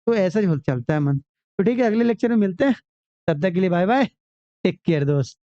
तो ऐसा ही चलता है मन। तो ठीक है, अगले लेक्चर में मिलते हैं। तब तक के लिए बाय बाय। टेक केयर दोस्त।